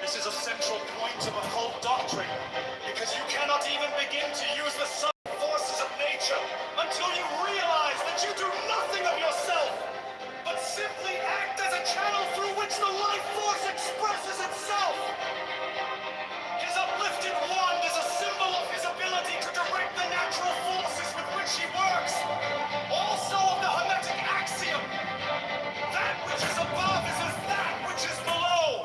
This is a central point of occult doctrine, because you cannot even begin to use the subtle forces of nature until you realize that you do nothing of yourself, but simply act as a channel through which the life force expresses itself. His uplifted wand is a symbol of his ability to direct the natural forces with which he works. Also of the Hermetic axiom, that which is above is as that which is below.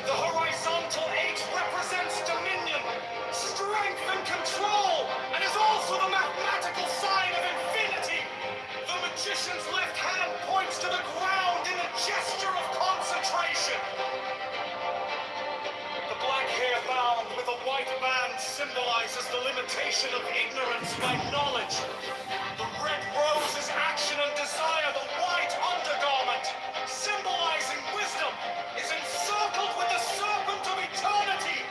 The horizontal 8 represents dominion, strength, and control, and is also the mathematical sign of infinity. The magician's left hand points to the ground in a gesture of concentration. The black hair bound with a white band symbolizes the limitation of ignorance by knowledge. The red rose is action and desire. The white undergarment, symbolizing wisdom, is encircled with the serpent of eternity.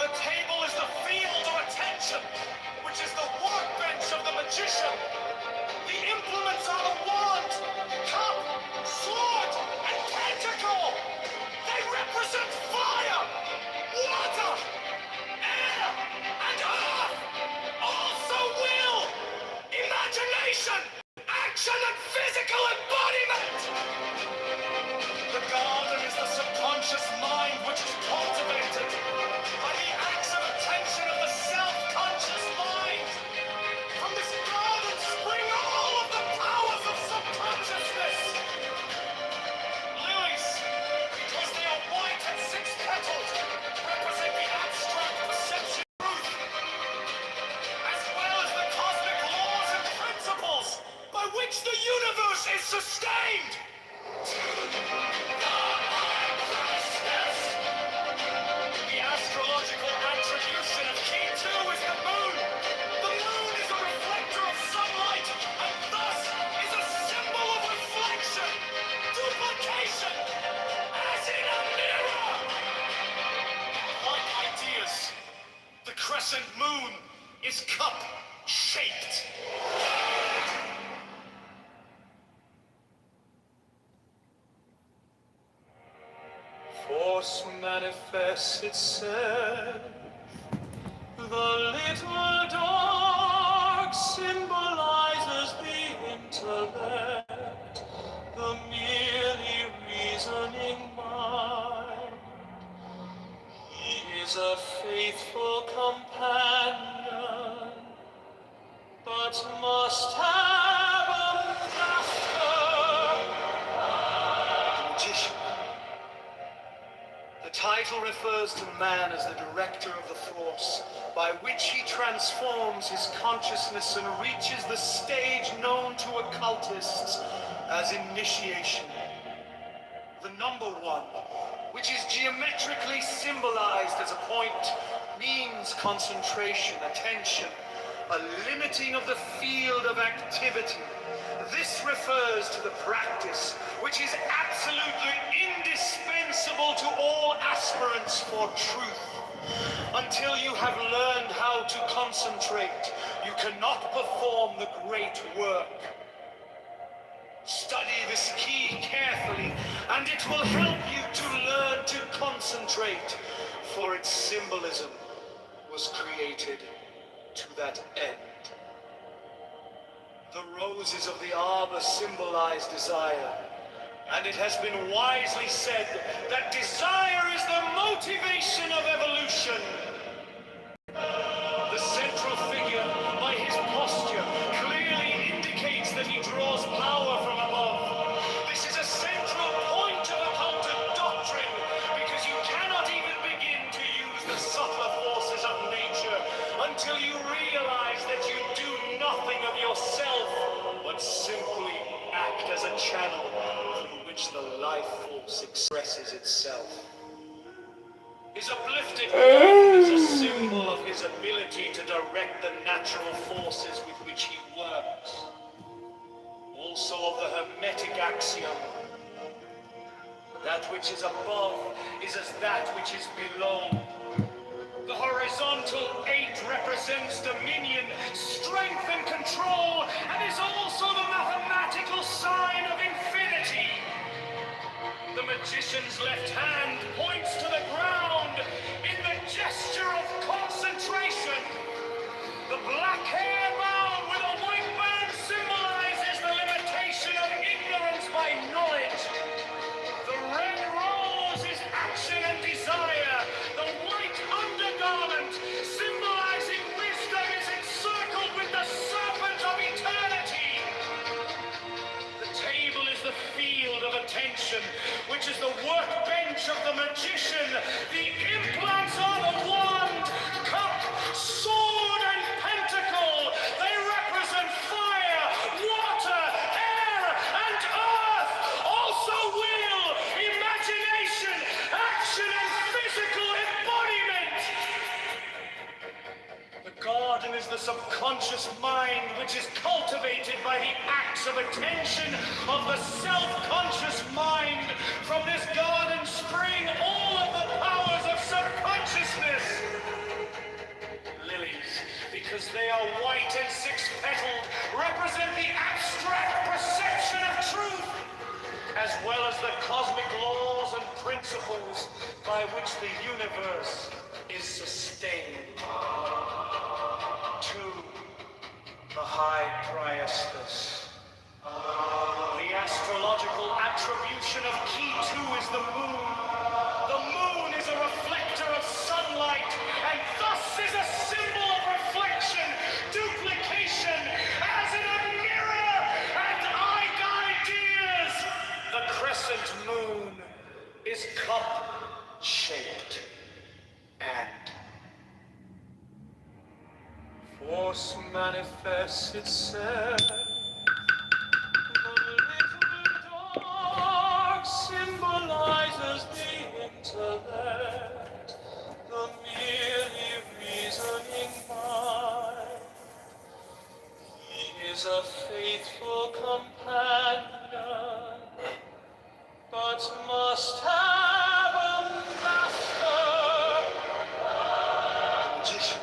The table is the field of attention, which is the workbench of the magician. The implements are the wand, cup, sword, and pentacle. They represent fire, water, air, and earth. Also will, imagination, action, and physical embodiment. The garden is the subconscious mind which is cultivated by the acts of attention of the self-conscious mind. From this garden spring all of the powers of subconsciousness. Lilies, because they are white and six-petaled, represent the abstract perception of truth, as well as the cosmic laws and principles by which the universe is sustained. The astrological attribution of Kitover is the moon. The moon is a reflector of sunlight, and thus is a symbol of reflection, duplication, as in a mirror. Like ideas, the crescent moon is cup-shaped. Force manifests itself. The little dog symbolizes the intellect, the merely reasoning mind. He is a faithful companion, but must have a master. The magician. The title refers to man as the director of the force, by which he transforms his consciousness and reaches the stage known to occultists as initiation. The number 1, which is geometrically symbolized as a point, means concentration, attention, a limiting of the field of activity. This refers to the practice, which is absolutely indispensable to all aspirants for truth. Until you have learned how to concentrate, you cannot perform the great work. Study this key carefully, and it will help you to learn to concentrate, for its symbolism was created to that end. The roses of the arbor symbolize desire, and it has been wisely said that desire is the motivation of evolution. The central figure, by his posture, clearly indicates that he draws power from above. This is a central point of occulted doctrine, because you cannot even begin to use the subtler forces of nature until you realize that you do nothing of yourself, but simply act as a channel through which the life force expresses itself. His uplifted hand is a symbol of his ability to direct the natural forces with which he works. Also of the Hermetic axiom, that which is above is as that which is below. The horizontal 8 represents dominion, strength, and control, and is also the mathematical sign of infinity. The magician's left hand points to the ground in the gesture of concentration. The black hair bound with a white band symbolizes the limitation of ignorance by knowledge. The red rose is action and desire. The white undergarment, symbolizing wisdom, is encircled with the serpent of eternity. The table is the field of attention, which is the workbench of the magician. The implants are the wand, cup, sword, and pentacle. They represent fire, water, air, and earth. Also will, imagination, action, and physical embodiment. The garden is the subconscious mind, which is cultivated by the acts of attention of the self-conscious mind. From this garden spring all of the powers of subconsciousness. Lilies, because they are white and six-petaled, represent the abstract perception of truth, as well as the cosmic laws and principles by which the universe is sustained. 2. The High Priestess. The astrological attribution of Kitover is the moon. The moon is a reflector of sunlight, and thus is a symbol of reflection, duplication, as in a mirror, and ideas. The crescent moon is cup-shaped, and force manifests itself. Symbolizes the intellect, the merely reasoning mind. He is a faithful companion, but must have a master. Magician.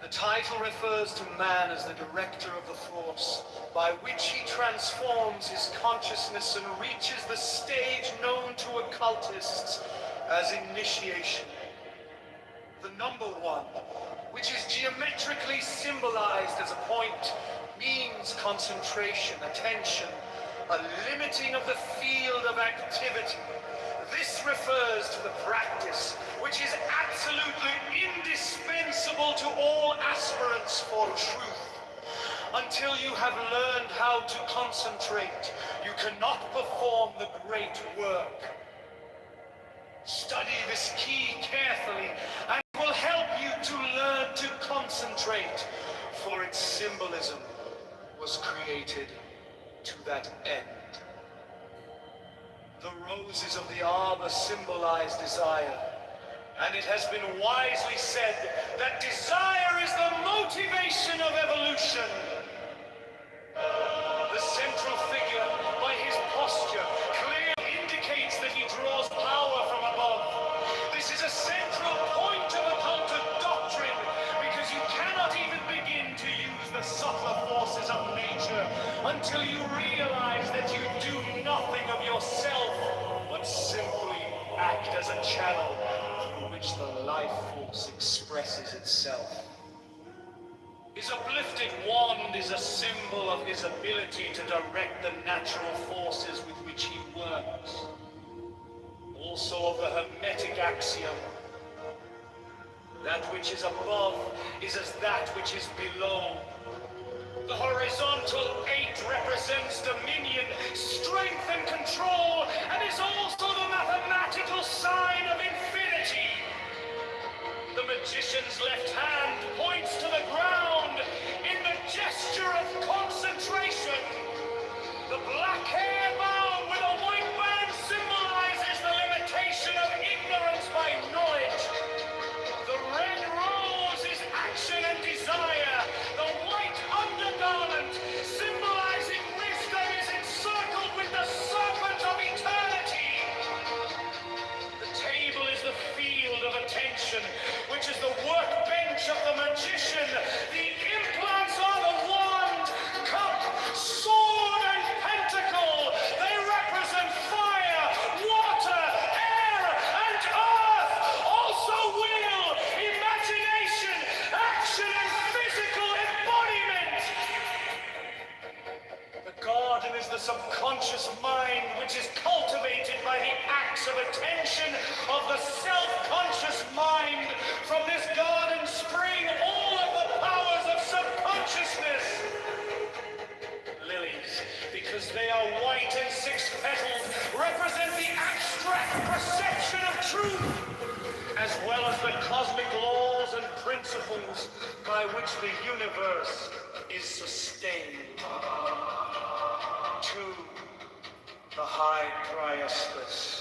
The title refers to man as the director of the force, by which he transforms his consciousness and reaches the stage known to occultists as initiation. The number 1, which is geometrically symbolized as a point, means concentration, attention, a limiting of the field of activity. This refers to the practice, which is absolutely indispensable to all aspirants for truth. Until you have learned how to concentrate, you cannot perform the great work. Study this key carefully, and it will help you to learn to concentrate, for its symbolism was created to that end. The roses of the arbor symbolize desire, and it has been wisely said that desire is the motivation of evolution. The central figure, by his posture, clearly indicates that he draws power from above. This is a central point of occultic doctrine, because you cannot even begin to use the subtler forces of nature until you realize that you do nothing of yourself, but simply act as a channel through which the life force expresses itself. His uplifted wand is a symbol of his ability to direct the natural forces with which he works. Also of the Hermetic axiom, that which is above is as that which is below. The horizontal 8 represents dominion, strength, and control, and is also the mathematical sign of infinity. The magician's left hand points to the ground in the gesture of concentration. The black hair bound with a white band symbolizes the limitation of ignorance by knowledge. The red rose is action and desire. The white undergarment, symbolizing wisdom, is encircled with the serpent of eternity. axis of attention of the self-conscious mind. From this garden spring all of the powers of subconsciousness. Lilies, because they are white and six-petaled, represent the abstract perception of truth, as well as the cosmic laws and principles by which the universe is sustained. To the high Priestess.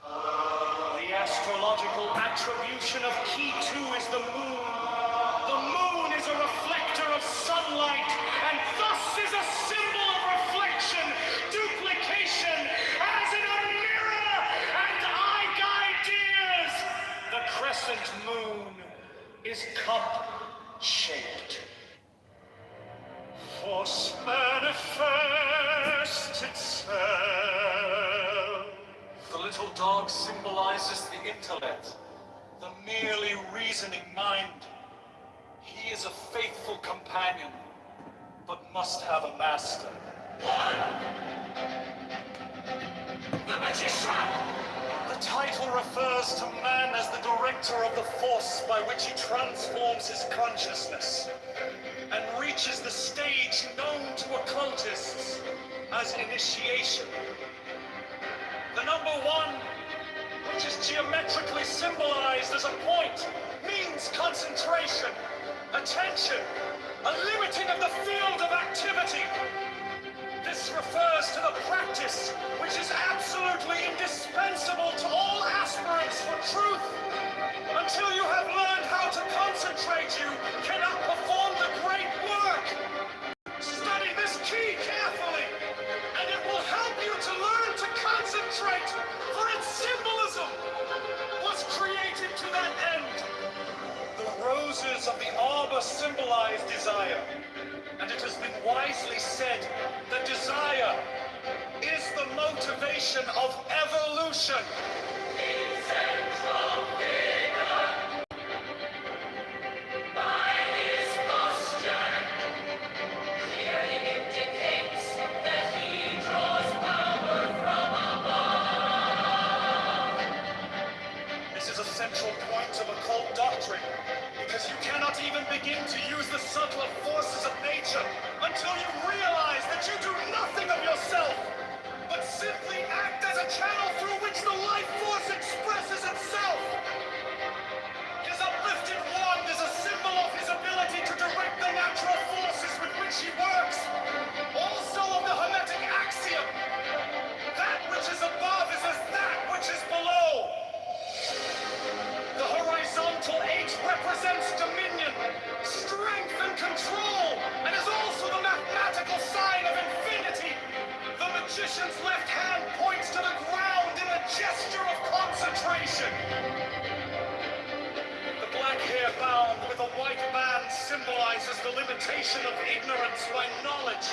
The astrological attribution of Key 2 is the moon. The moon is a reflector of sunlight, and thus is a symbol of reflection, duplication, as in a mirror, and eye guide. The crescent moon is cup-shaped. Force manifest itself. The little dog symbolizes the intellect, the merely reasoning mind. He is a faithful companion, but must have a master. The magician! The title refers to man as the director of the force by which he transforms his consciousness and reaches the stage known to occultists as initiation. The number 1, which is geometrically symbolized as a point, means concentration, attention, a limiting of the field of activity. This refers to the practice which is absolutely indispensable to all aspirants for truth. Until you have learned how to concentrate, you cannot perform the great work. Study this key carefully, and it will help you to learn to concentrate, for its symbolism was created to that end. The roses of the arbor symbolize desire, and it has been wisely said that desire is the motivation of evolution. Because you cannot even begin to use the subtler forces of nature until you realize that you do nothing of yourself, but simply act as a channel through which the life force expresses itself. His uplifted wand is a symbol of his ability to direct the natural forces with which he works. Also of the Hermetic axiom, that which is above is as that which is below. The horizontal H represents dominion, strength, and control, and is also the mathematical sign of infinity. The magician's left hand points to the ground in a gesture of concentration. The black hair bound with a white band symbolizes the limitation of ignorance by knowledge.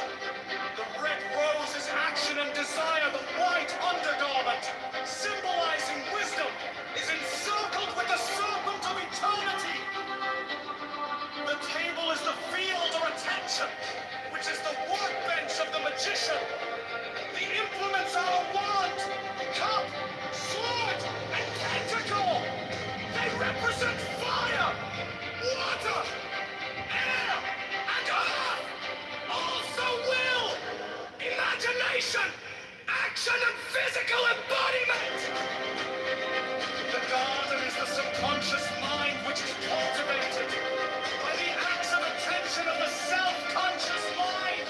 The red rose is action and desire. The white undergarment, symbolizing wisdom, is encircled with the serpent of eternity. The table is the field of attention, which is the workbench of the magician. The implements are a wand, cup, sword, and pentacle. They represent fire, water, air, and earth. Also will, imagination, action, and physical embodiment. The garden is the subconscious mind which is cultivated by the acts of attention of the self-conscious mind.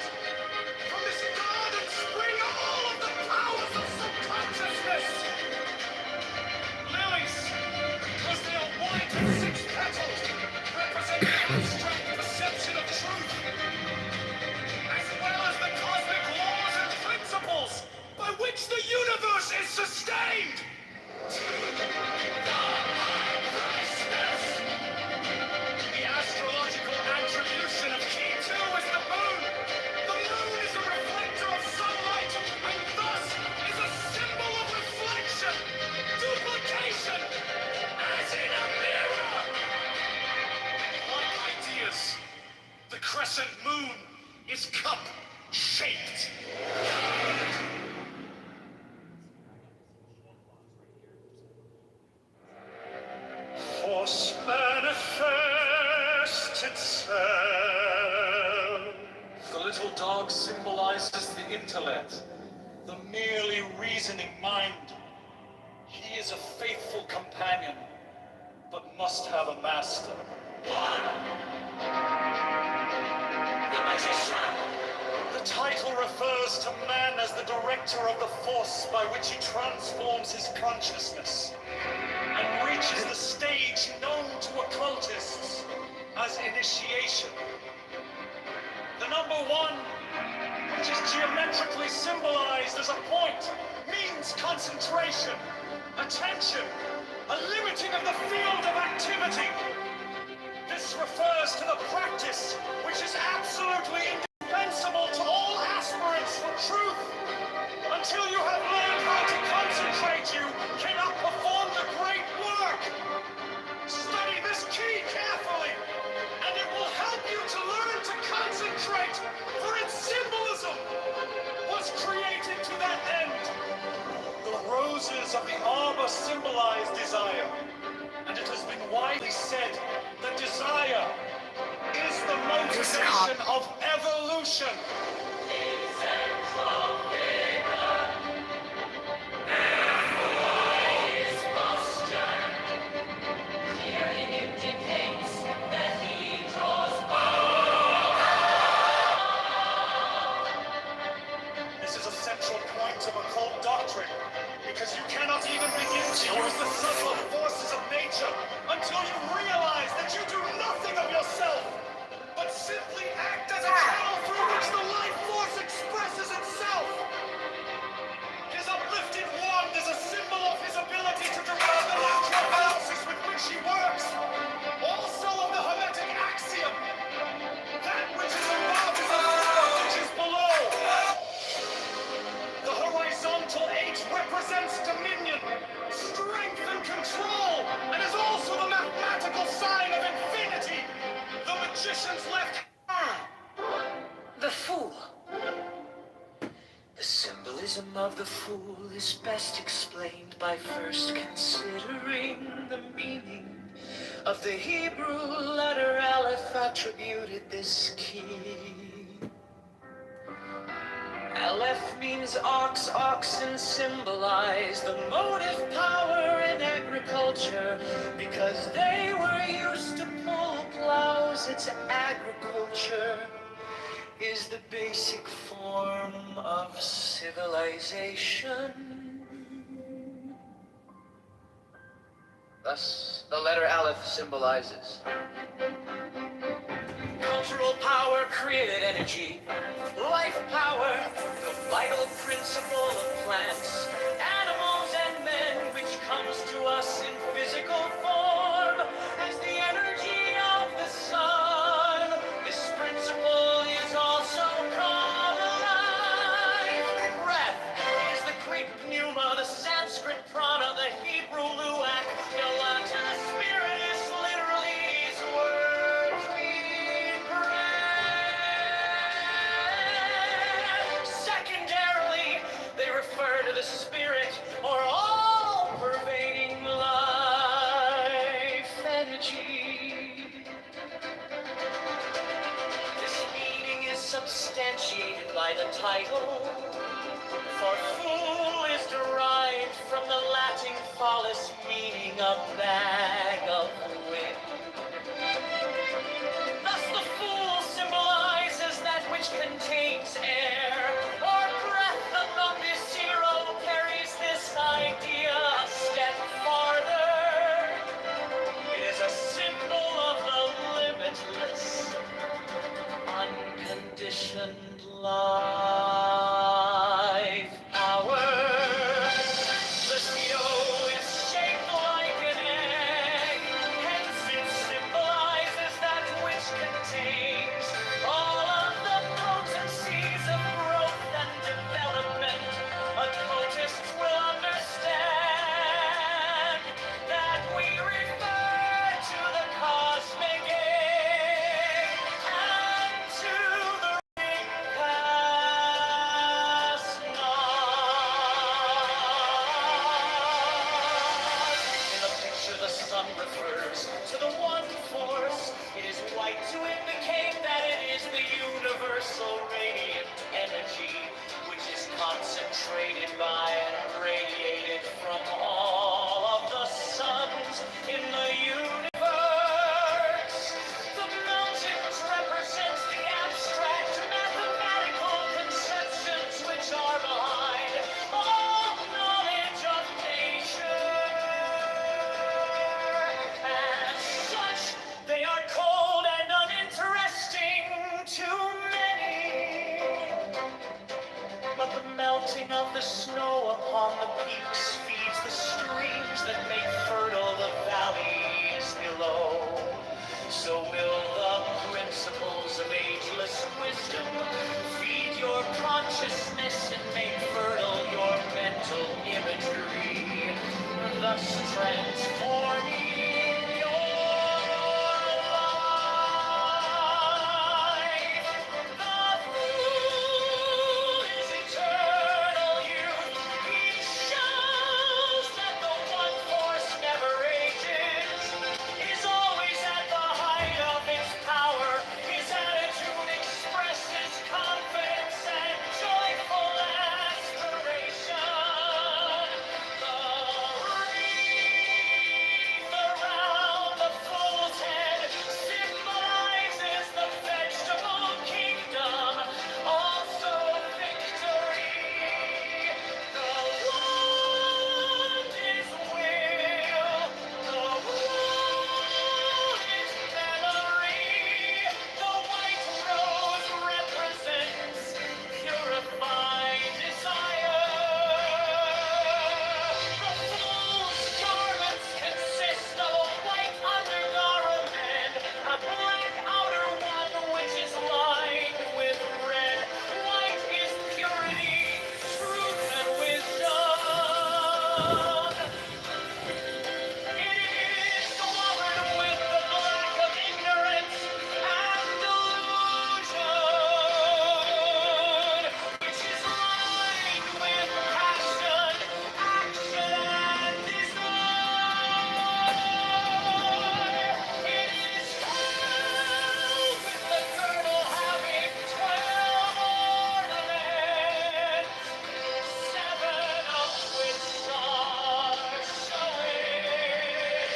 From this garden spring all of the powers of subconsciousness. Lilies, because they are white and six-petaled, represent the abstract perception of truth, as well as the cosmic laws and principles by which the universe is sustained. The astrological attribution of Key 2 is the moon. The moon is a reflector of sunlight, and thus is a symbol of reflection, duplication, as in a mirror. Like ideas, the crescent moon is cup-shaped. force manifests itself. The little dog symbolizes the intellect, the merely reasoning mind. He is a faithful companion, but must have a master. The magician. The title refers to man as the director of the force by which he transforms his consciousness and reaches the stage known to occultists as initiation. The number 1, which is geometrically symbolized as a point, means concentration, attention, a limiting of the field of activity. This refers to the practice which is absolutely indispensable to all aspirants for truth. Until you have learned how to concentrate, you cannot perform the great work. Study this key carefully, and it will help you to learn to concentrate, for its symbolism was created to that end. The roses of the arbor symbolize desire, and it has been widely said that desire is the motivation of evolution. This is a central point of occult doctrine, because you cannot even begin to use the subtle forces of nature until you realize that you do nothing of yourself, but simply act as a channel through which the life force expresses itself. His uplifted wand is a symbol of his ability to derive the natural forces with which he works. Also of the Hermetic axiom, that which is above is above that which is below. The horizontal 8 represents dominion, strength, and control, and is also the mathematical sign of infinity. The magician's left hand. The Fool. The symbolism of the Fool is best explained by first considering the meaning of the Hebrew letter Aleph attributed this key. Aleph means ox. Oxen symbolize the motive power in agriculture because they were used to pull plows. It's agriculture is the basic form of civilization. Thus, the letter Aleph symbolizes cultural power, created energy, life power, the vital principle of plants, animals, and men, which comes to us in physical form as the energy of the sun. This principle is also called life. Breath is the Greek pneuma, the Sanskrit prana, the Hebrew luak, the Latin spiritus, literally these words mean breath. Secondarily, they refer to the spirit or all-pervading life energy. This meaning is substantiated by the title, for fool is derived from the Latin phallus, meaning a bag of wind. Thus the fool symbolizes that which contains air, or breath. The number 0 carries this idea a step farther. It is a symbol of the limitless, unconditioned life power. The CO is shaped like an is the universal radiant energy, which is concentrated by and radiated from all of the suns in the universe. The mountains represent the abstract mathematical conceptions which are behind all knowledge of nature. As such, they are cold and uninteresting to many. But the melting of the snow upon the peaks feeds the streams that make fertile the valleys below. So will the principles of ageless wisdom feed your consciousness and make fertile your mental imagery, thus transforming your life. The fool is eternal youth. He shows that the one force never ages, is always at the height of its power. His attitude expresses confidence and joyful aspiration. The wreath around the fool's head symbolizes the vegetable kingdom, also victory. The wand is will, the wood is memory. The white rose represents purified desire. The fool's garments consist of a white undergarment, a black outer one which is lined with red. White is purity, truth, and wisdom. It is covered with the black of ignorance and delusion, which is lined with passion, action, and desire. It is filled with the girdle having 12 ornaments, 7 of which stars showing.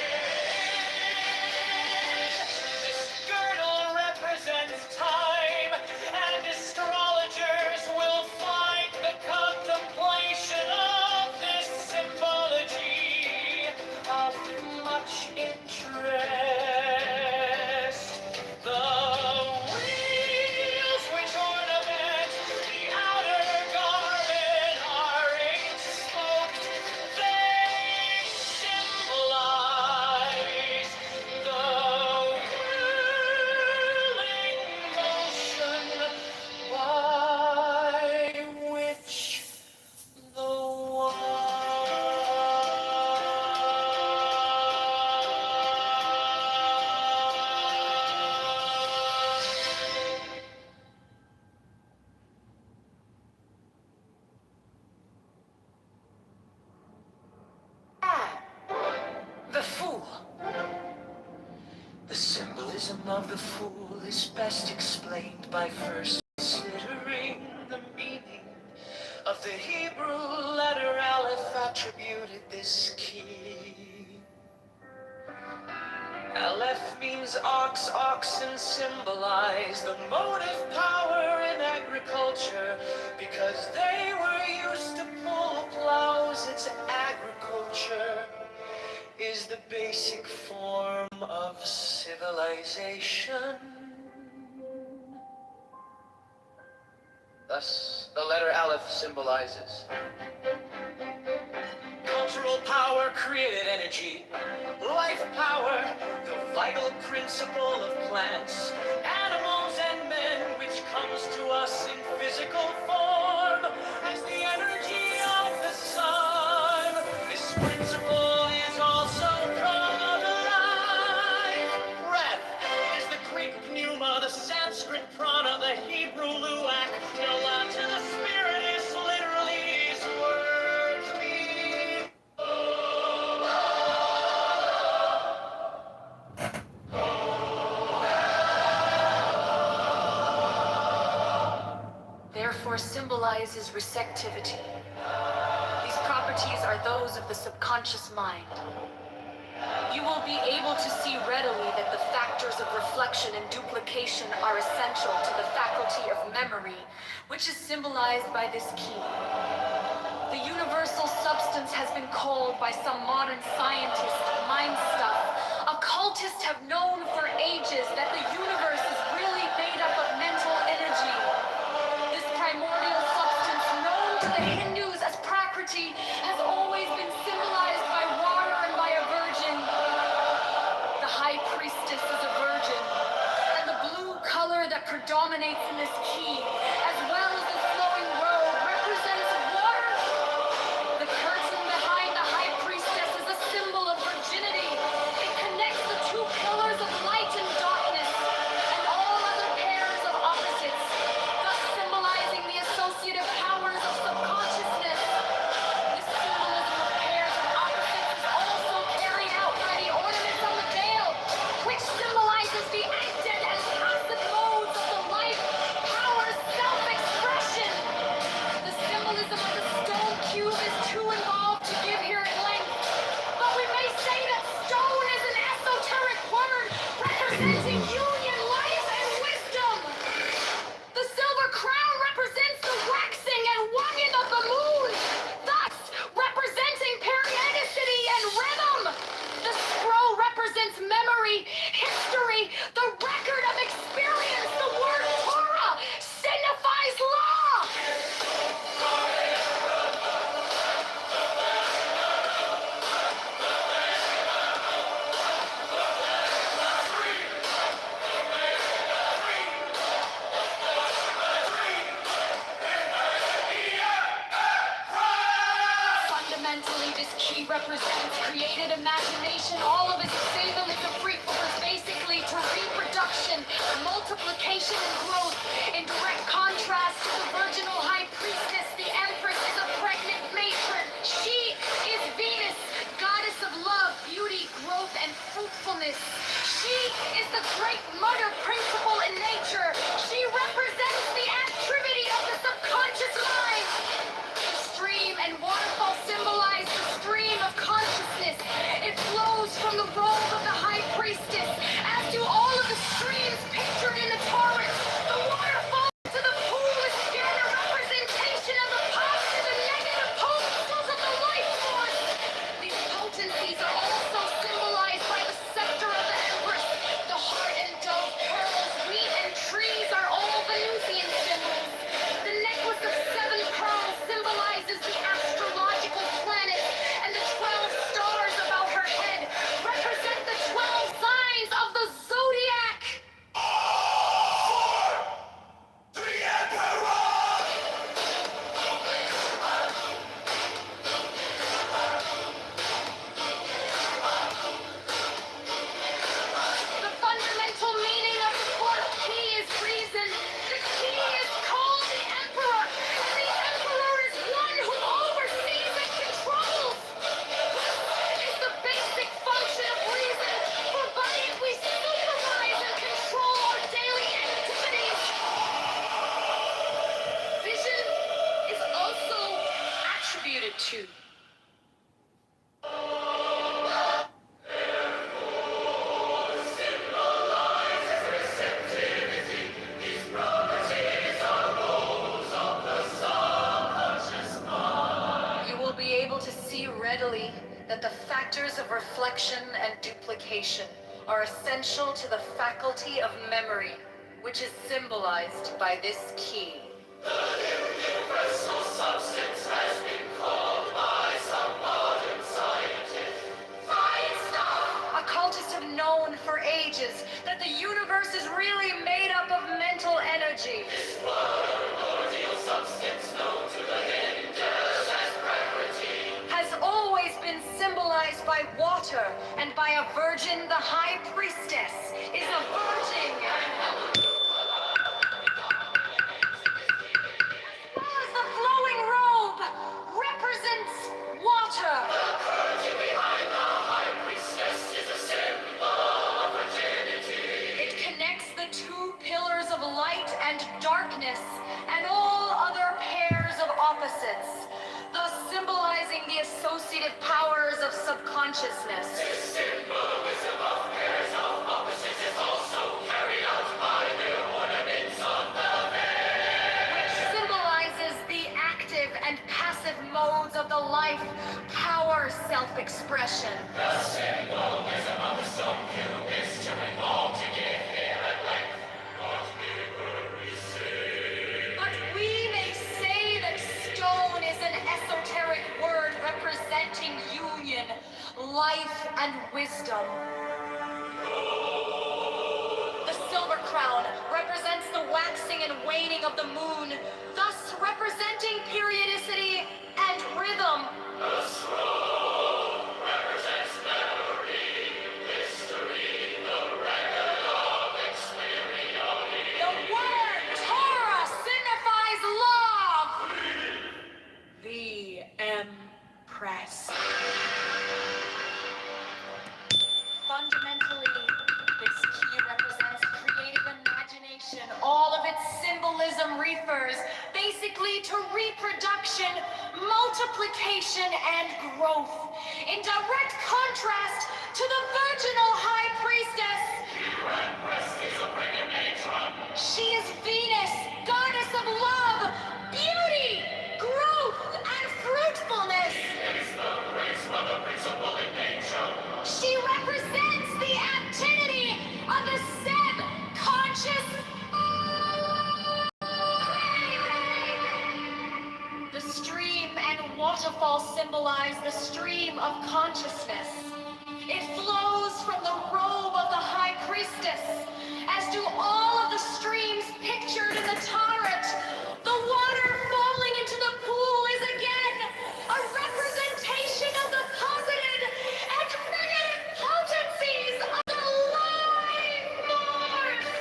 This girdle represents time, and astrologers will find the contemplation of this symbology of much interest. The wheels which ornament the outer garment are ink-smoked. They symbolize the whirling motion by which the The fool. The symbolism of the fool is best explained by first considering the meaning of the Hebrew letter Aleph attributed this key. Aleph means ox. Oxen symbolize the motive power in agriculture because they were used to pull plows. It's agriculture is the basic form of civilization. Thus, the letter Aleph symbolizes cultural power, created energy, life power, the vital principle of plants, animals, and men, which comes to us in physical form as the energy of the sun. This principle is also called life. Breath is the Greek pneuma, the Sanskrit prana, the Hebrew luak. Noah to the spirit is literally these words mean. therefore symbolizes receptivity. These properties are those of the subconscious mind. You will be able to see readily that the factors of reflection and duplication are essential to the faculty of memory, which is symbolized by this key. The universal substance has been called by some modern scientists mind stuff. Occultists have known for ages that the universe is really made up of mental energy. This primordial substance, known to the Hindus as Prakriti, has always been symbolized by water and by a virgin. The high priestess is a virgin, and the blue color that predominates in this key, as well as the flowing robe, represents water. The curtain behind the high priestess is a symbol of virginity. It connects the two pillars of light and darkness, and all other pairs of opposites, thus symbolizing the associative powers of subconsciousness. This symbolism of pairs of opposites is also carried out by the ornaments on the veil, which symbolizes the active and passive modes of the life, power, self-expression. The symbolism of the stone cube is too involved to give here at length, but we may say that stone is an esoteric word representing union, life, and wisdom. The silver crown represents the waxing and waning of the moon, thus representing periodicity and rhythm. The scroll represents memory, history, the record of experience. The word Torah signifies law. Fundamentally, this key represents created imagination. All of its symbolism refers basically to reproduction, multiplication, and growth. In direct contrast to the virginal high priestess, the empress is a pregnant matron. She is Venus, goddess of love, beauty, growth, and fruitfulness. She is the great mother principle in nature. She represents the activity of the subconscious mind. The stream and waterfall symbolize the stream of consciousness. It flows from the robe of the high priestess, as do all of the streams pictured in the torrent. The waterfall to the pool is again a representation of the positive and negative potencies of the life force. These potencies are also symbolized by the scepter of the empress. The heart and dove, pearls, wheat, and trees are all Venusian symbols. The necklace of 7 pearls symbolizes the astrological planets, and the 12 stars about her head represent the 12 signs of the zodiac. The Emperor! The fundamental meaning of the fourth key is reason. The key is called the Emperor, and the Emperor is one who oversees and controls. This is the basic function of reason, for by it we supervise and control our daily activities. Vision is also attributed to. You will be able to see readily that the factors of reflection and duplication are essential to the faculty of memory, which is symbolized by this key. Universal substance has been called by some modern scientists. Occultists have known for ages that the universe is really made up of mental energy. Primordial substance known to the Hindus as Prakriti Has always been symbolized by water, and by a virgin. The high priestess is a virgin. Well as the flowing robe represents water. The virgin behind the high priestess is a symbol of virginity. It connects the two pillars of light and darkness, and all other consciousness. Which symbolizes the active and passive modes of the life, power, self-expression. But we may say that stone is an esoteric word representing union, life, and wisdom. The silver crown represents the waxing and waning of the moon, thus representing periodicity and rhythm. The word Torah signifies love. The Empress. Fundamentally, this key represents creative imagination. All of its symbolism refers basically to reproduction, multiplication, and growth. In direct contrast to the virginal high priestess. She is Venus, goddess of love, beauty, growth, and fruitfulness. She represents the activity of the subconscious. The stream and waterfall symbolize the stream of consciousness. It flows from the robe of the high priestess, as do all of the streams pictured in the Tarot. The water falling into the pool is again a representation of the positive and negative potencies of the live force.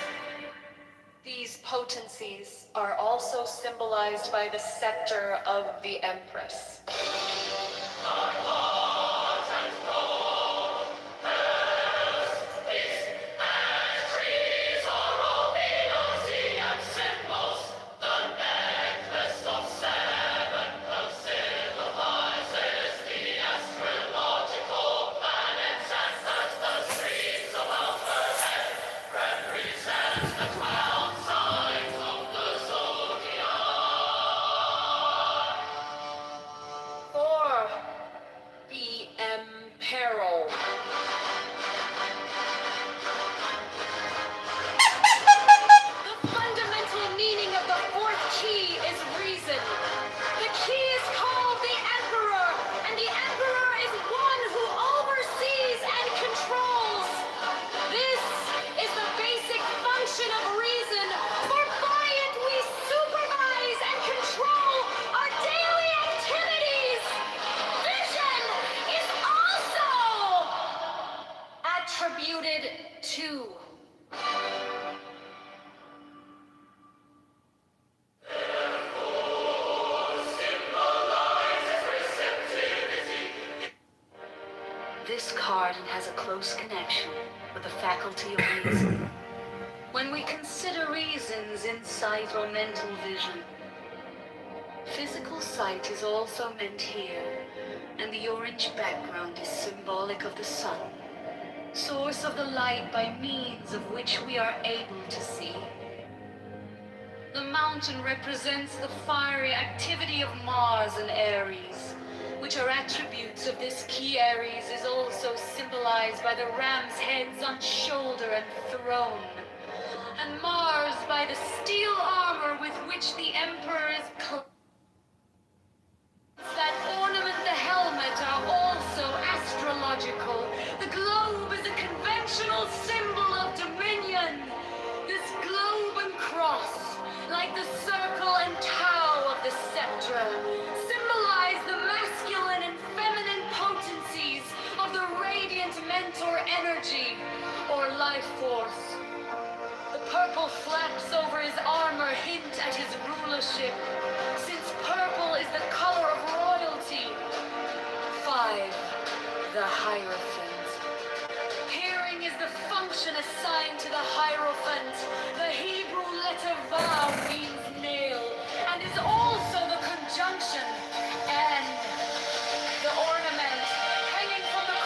These potencies are also symbolized by the scepter of the Empress. This card has a close connection with the faculty of reason. When we consider reason's insight or mental vision, physical sight is also meant here, and the orange background is symbolic of the sun, source of the light by means of which we are able to see. The mountain represents the fiery activity of Mars and Aries, which are attributes of this key. Aries is also symbolized by the ram's heads on shoulder and throne, and Mars by the steel armor with which the Emperor is clothed. That ornament the helmet are also astrological. The globe is a conventional symbol of dominion. This globe and cross, like the circle and tau of the scepter, symbolize the masculine and feminine potencies of the radiant mentor energy, or life force. The purple flaps over his armor hint at his rulership, since purple is the color of royalty. 5. The Hierophant. Hearing is the function assigned to the Hierophant. The Hebrew letter Vav means nail, and is also the conjunction and the ornament hanging from the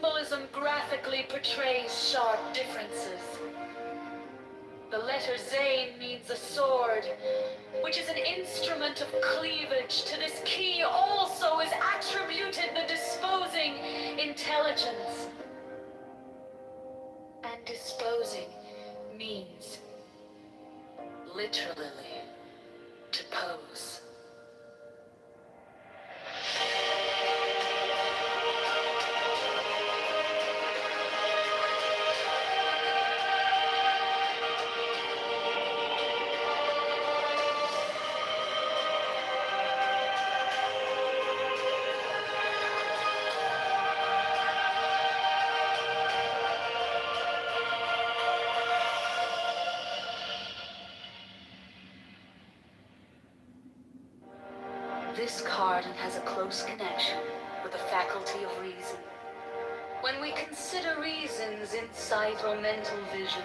symbolism graphically portrays sharp differences. The letter Zayn means a sword, which is an instrument of cleavage. To this key also is attributed the disposing intelligence. And disposing means, literally, to pose. This card has a close connection with the faculty of reason. When we consider reason's insight or mental vision,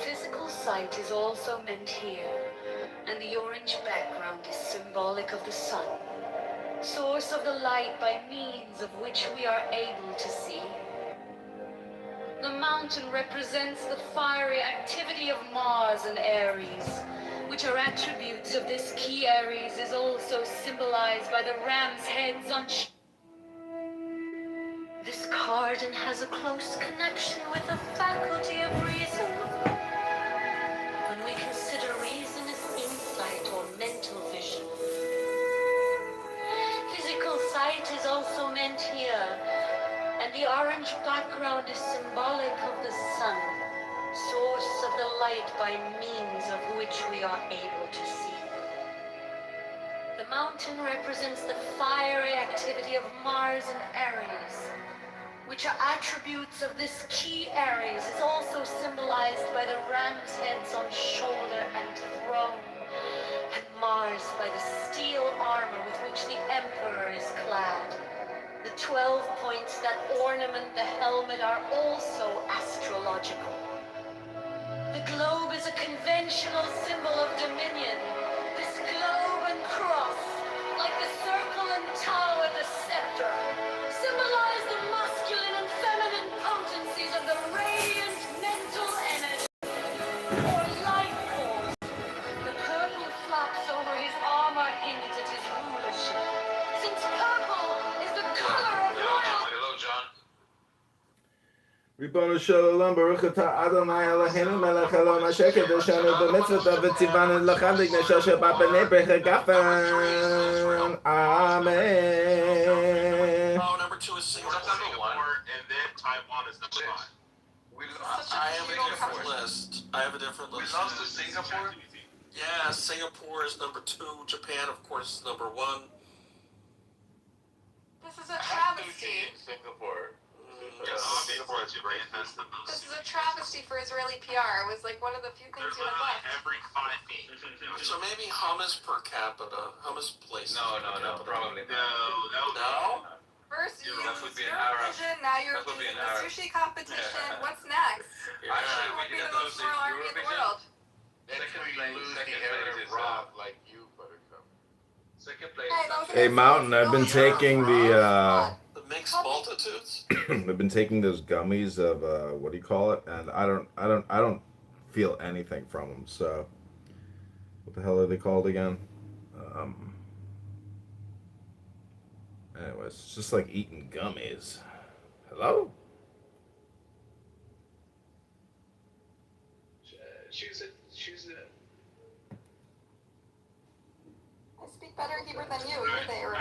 physical sight is also meant here, and the orange background is symbolic of the sun, source of the light by means of which we are able to see. The mountain represents the fiery activity of Mars and Aries, which are attributes of this key. Aries is also symbolized by the ram's heads on This cardon has a close connection with the faculty of reason. When we consider reason as insight or mental vision, physical sight is also meant here, and the orange background is symbolic of the sun, source of the light by means of which we are able to see. The mountain represents the fiery activity of Mars and Aries, which are attributes of this key. Aries is also symbolized by the ram's heads on shoulder and throne, and Mars by the steel armor with which the Emperor is clad. The 12 points that ornament the helmet are also astrological. The globe is a conventional symbol of dominion. This globe and cross, like the circle and tower, the scepter, symbolize the masculine and feminine potencies of the radiant mental energy, or life force. The purple flaps over his armor hints at his rulership, since purple is the color of royalty. Hello, John. ריבונו של עולם, ברוך אתה אדוני אלוהינו מלך העולם אשר קדשנו במצוותיו וציוונו לחמק נשר שבא בני ברך גפן. Amen. Oh, number 2 is Singapore, and then Taiwan is number 5. I have a different list. I have a different list. We lost to Singapore? Yeah, Singapore is number 2. Japan, of course, is number 1. This is a travesty. Singapore. Yes. Singapore is great. This is a travesty for Israeli PR. It was like one of the few things you had left. Every 5 feet. So maybe hummus per capita, hummus place. No, probably not. No? First you That would used be an Arab. Eurovision, now you're That would be using an the Arab. sushi competition. Yeah. What's next? Yeah. Actually, Who we would be didn't the lose most the moral army in the Eurovision. world? Second place is like you, Buttercup. second place. Hey, that was Hey, Mountain, I've been taking the The mixed multitudes? I've been taking those gummies of what do you call it, and I don't feel anything from them. So, what the hell are they called again? Anyways, it's just like eating gummies. Hello? Choose it. I speak better Hebrew than you. You're there.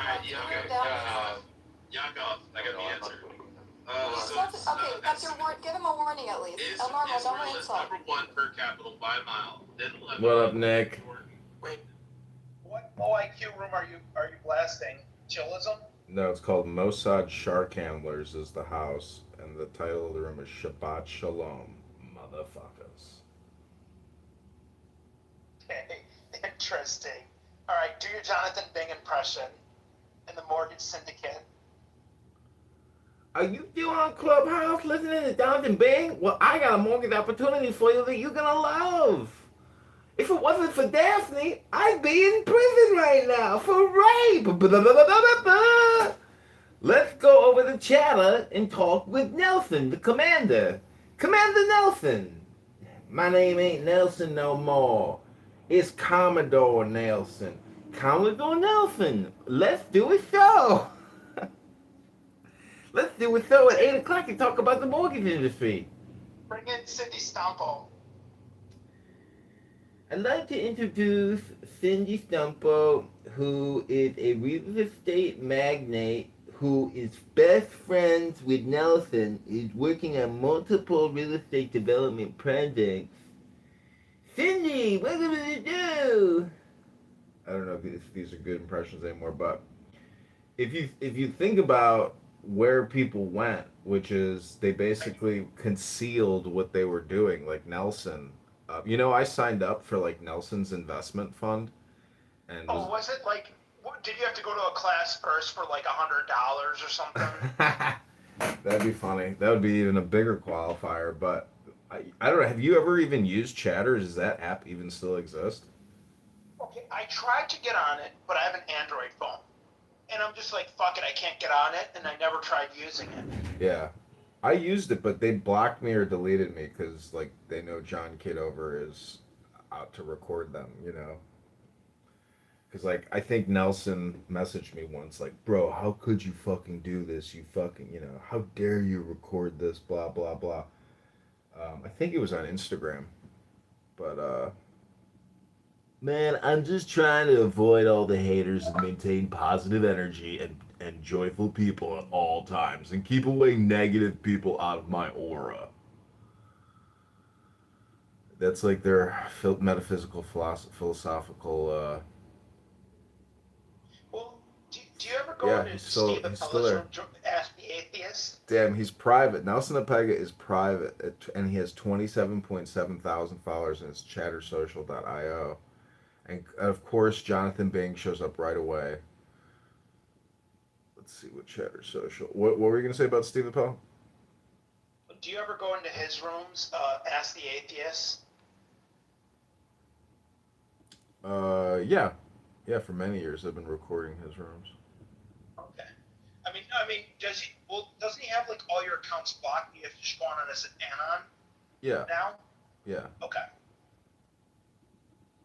Yaakov, I got the answer. That's your word. Give him a warning at least. El Normo, don't Israel is insult. number 1 per capita by a mile. Then What up, Nick? Wait, What OIQ room are you blasting? Chillism? No, it's called Mossad Shark Handlers is the house, and the title of the room is Shabbat Shalom, motherfuckers. Okay, interesting. All right, do your Jonathan Bing impression in the Mortgage Syndicate. Are you still on Clubhouse listening to Jonathan Bing? Well, I got a mortgage opportunity for you that you're gonna love. If it wasn't for Daphne, I'd be in prison right now for rape. Let's go over the chatter and talk with Nelson, the commander. Commander Nelson. My name ain't Nelson no more. It's Commodore Nelson. Commodore Nelson. Let's do a show. Let's do a show at 8 o'clock and talk about the mortgage industry. Bring in Cindy Stumpo. I'd like to introduce Cindy Stumpo, who is a real estate magnate who is best friends with Nelson, is working on multiple real estate development projects. Cindy, what are we do? I don't know if these are good impressions anymore, but if you think about where people went, which is they basically concealed what they were doing, like Nelson. I signed up for like Nelson's investment fund, and Oh, was it like? Did you have to go to a class first for like $100 or something? That'd be funny. That would be even a bigger qualifier. But I don't know. Have you ever even used Chatter? Does that app even still exist? Okay, I tried to get on it, but I have an Android phone, and I'm just like, fuck it, I can't get on it, and I never tried using it. Yeah, I used it, but they blocked me or deleted me because like they know John Kitover is out to record them. Because like I think Nelson messaged me once, like, bro, how could you fucking do this? You fucking, how dare you record this? Blah blah blah. I think it was on Instagram, but man, I'm just trying to avoid all the haters and maintain positive energy and joyful people at all times and keep away negative people out of my aura. That's like their metaphysical, philosophical. Well, do you ever go Yeah, into he's still Steve there. Appella's room, Ask the Atheist? Damn, he's private. Nelson Apega is private, and he has 27.7 thousand followers, and it's chattersocial.io. And of course, Jonathan Bing shows up right away. Let's see what Chatter Social. What were you gonna say about Steve Appel? Do you ever go into his rooms, Ask the Atheist? Yeah, yeah. For many years, I've been recording his rooms. Okay. I mean, doesn't he have like all your accounts blocked? You have to spawn on as an anon Yeah, now? yeah. Okay.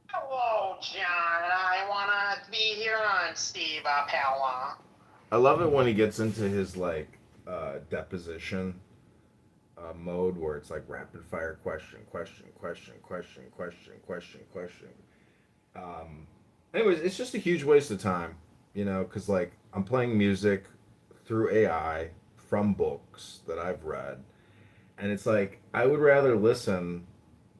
Hello, John. I wanna be here on Steve Appella. I love it when he gets into his like deposition mode where it's like rapid fire question, question, question, question, question, question, question. Um, Anyways, it's just a huge waste of time, because like I'm playing music through AI from books that I've read, and it's like I would rather listen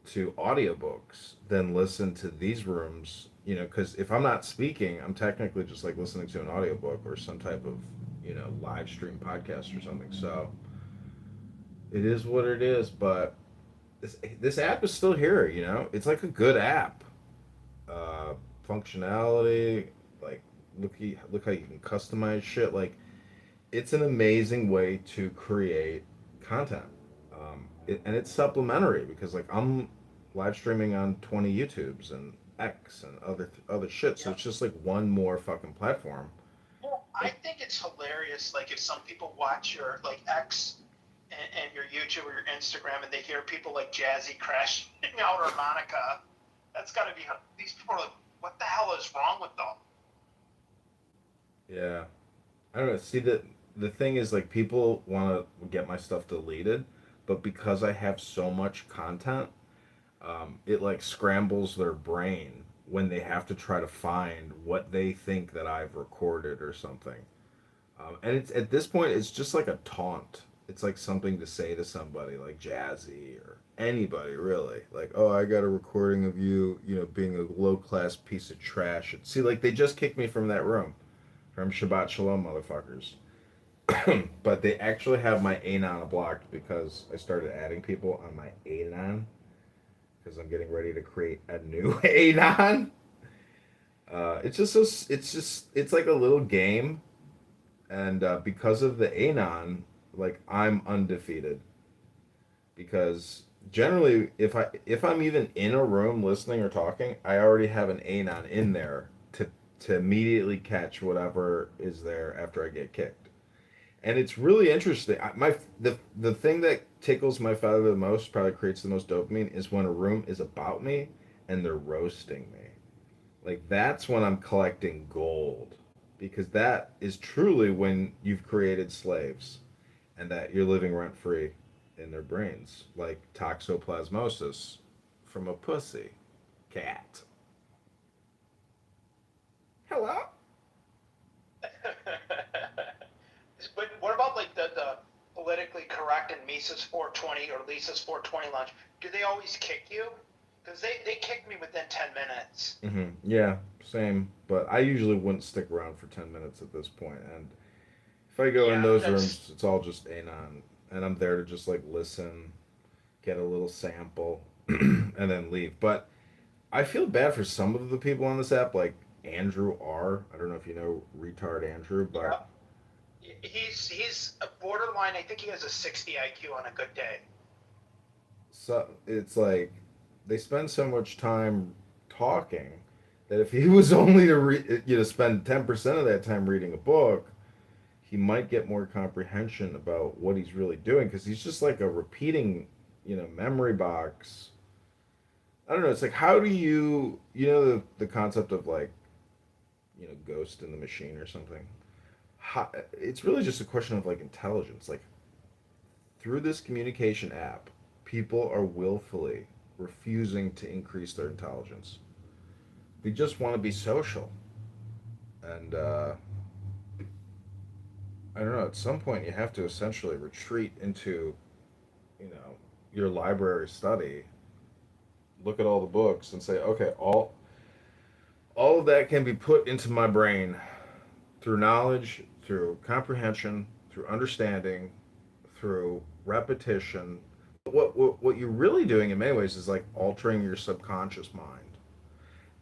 to audiobooks than listen to these rooms, because if I'm not speaking, I'm technically just like listening to an audiobook or some type of, live stream podcast or something. So it is what it is, but this app is still here, It's like a good app. Functionality, like look how you can customize shit. Like it's an amazing way to create content. And it's supplementary because like I'm live streaming on 20 YouTubes and X and other shit. So Yeah. it's just like one more fucking platform. Well, I think it's hilarious. Like if some people watch your like X and your YouTube or your Instagram, and they hear people like Jazzy crashing out or Monica, that's got to be. These people are like, what the hell is wrong with them? Yeah. I don't know. See, the thing is like people want to get my stuff deleted, but because I have so much content, it like scrambles their brain when they have to try to find what they think that I've recorded or something. And it's at this point, it's just like a taunt. It's like something to say to somebody like Jazzy or anybody really. Like, oh, I got a recording of you, being a low class piece of trash. See, like they just kicked me from that room, from Shabbat Shalom, motherfuckers. But they actually have my Anon blocked because I started adding people on my Anon because I'm getting ready to create a new Anon. It's just so it's like a little game, and because of the Anon, like I'm undefeated. Because generally, if I'm even in a room listening or talking, I already have an Anon in there to immediately catch whatever is there after I get kicked. And it's really interesting. The thing that tickles my feather the most, probably creates the most dopamine, is when a room is about me and they're roasting me. Like that's when I'm collecting gold, because that is truly when you've created slaves, and that you're living rent free in their brains, like toxoplasmosis from a pussy cat. Hello. But what about like the politically correct and Mises 420 or Lisa's 420 lunch? Do they always kick you? Because they kicked me within 10 minutes. Yeah, same. But I usually wouldn't stick around for 10 minutes at this point. And if I go in Yeah, those that's rooms, it's all just anon, and I'm there to just like listen, get a little sample, and then leave. But I feel bad for some of the people on this app, like Andrew R. I don't know if you know retard Andrew, yeah. but He's a borderline. I think he has a 60 IQ on a good day. so it's like they spend so much time talking that if he was only to spend 10% of that time reading a book, he might get more comprehension about what he's really doing, because he's just like a repeating, memory box. I don't know. It's like, how do the concept of like, ghost in the machine or something? It's really just a question of like intelligence. Like through this communication app, people are willfully refusing to increase their intelligence. They just want to be social. And I don't know, at some point you have to essentially retreat into, you know, your library study, look at all the books and say, okay, all of that can be put into my brain through knowledge, through comprehension, through understanding, through repetition. What you're really doing in many ways is like altering your subconscious mind.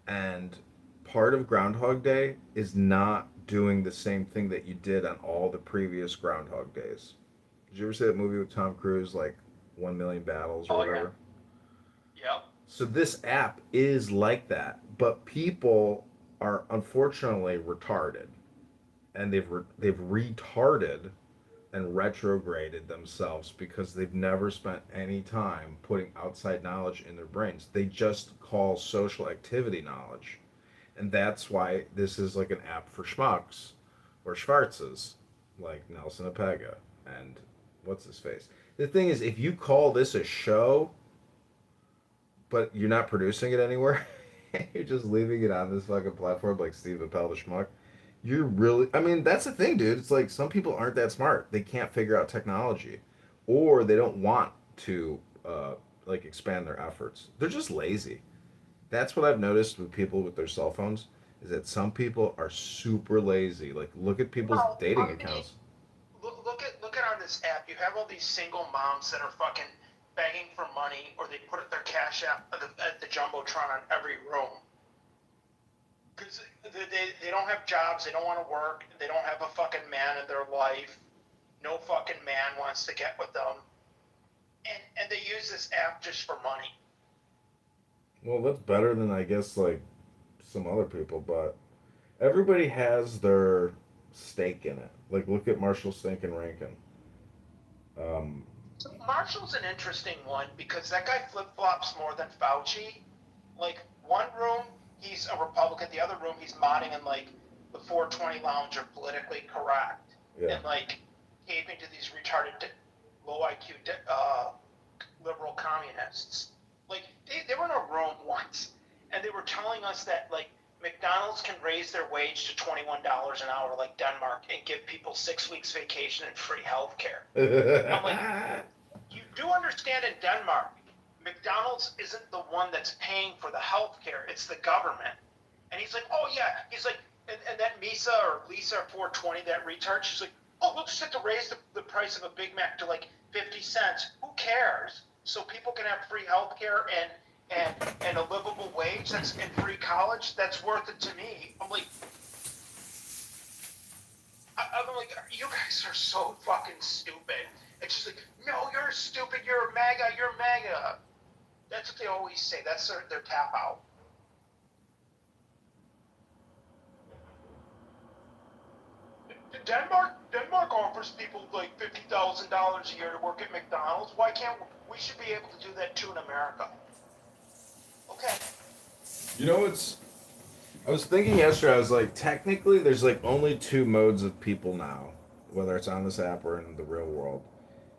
And part of Groundhog Day is not doing the same thing that you did on all the previous Groundhog Days. Did you ever see that movie with Tom Cruise, like 1 Million Battles or Oh yeah. whatever? Yep. So this app is like that, but people are unfortunately retarded, and they've retarded and retrograded themselves because they've never spent any time putting outside knowledge in their brains. They just call social activity knowledge. And that's why this is like an app for schmucks or schwarzes, like Nelson Apega and what's his face. The thing is, if you call this a show, but you're not producing it anywhere, you're just leaving it on this fucking platform like Steve Appel the schmuck, you're really, I mean, that's the thing, dude. It's like some people aren't that smart. They can't figure out technology, or they don't want to like expand their efforts. They're just lazy. That's what I've noticed with people with their cell phones, is that some people are super lazy. Like look at people's Well, dating I mean, accounts. look at on this app. You have all these single moms that are fucking begging for money, or they put their cash app at the jumbotron on every room because they don't have jobs. They don't want to work. They don't have a fucking man in their life. No fucking man wants to get with them, and they use this app just for money. Well, that's better than I guess like some other people, but everybody has their stake in it. Like look at Marshall Stinkin' Rankin. Um, So Marshall's an interesting one because that guy flip flops more than Fauci. Like one room he's a Republican, the other room he's modding in like the 420 lounge or politically correct, yeah. and like caping to these retarded, low IQ liberal communists. Like they were in a room once, and they were telling us that like McDonald's can raise their wage to $21 an hour, like Denmark, and give people 6 weeks vacation and free health care. I'm like, you do understand in Denmark, McDonald's isn't the one that's paying for the health care, it's the government. And he's like, oh yeah, he's like, and that Misa or Lisa 420, that retard, she's like, oh, we'll just have to raise the price of a Big Mac to like 50 cents. Who cares? So people can have free health care and a livable wage that's in free college, that's worth it to me. I'm like, you guys are so fucking stupid. It's just like, no, you're stupid, you're MAGA, you're MAGA. That's what they always say. That's their tap out. Denmark offers people like $50,000 a year to work at McDonald's. Why can't we should be able to do that too in America? Okay. You know what's I was thinking yesterday, I was like, technically, there's like only two modes of people now, whether it's on this app or in the real world.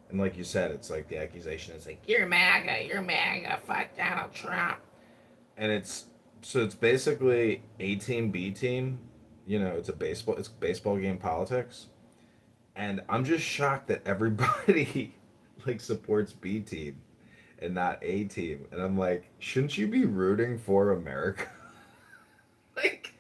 And like you said, it's like the accusation is like, you're MAGA, fuck Donald Trump. And it's basically A team, B team. You know, it's baseball game politics. And I'm just shocked that everybody like supports B team and not A team. And I'm like, shouldn't you be rooting for America? Like,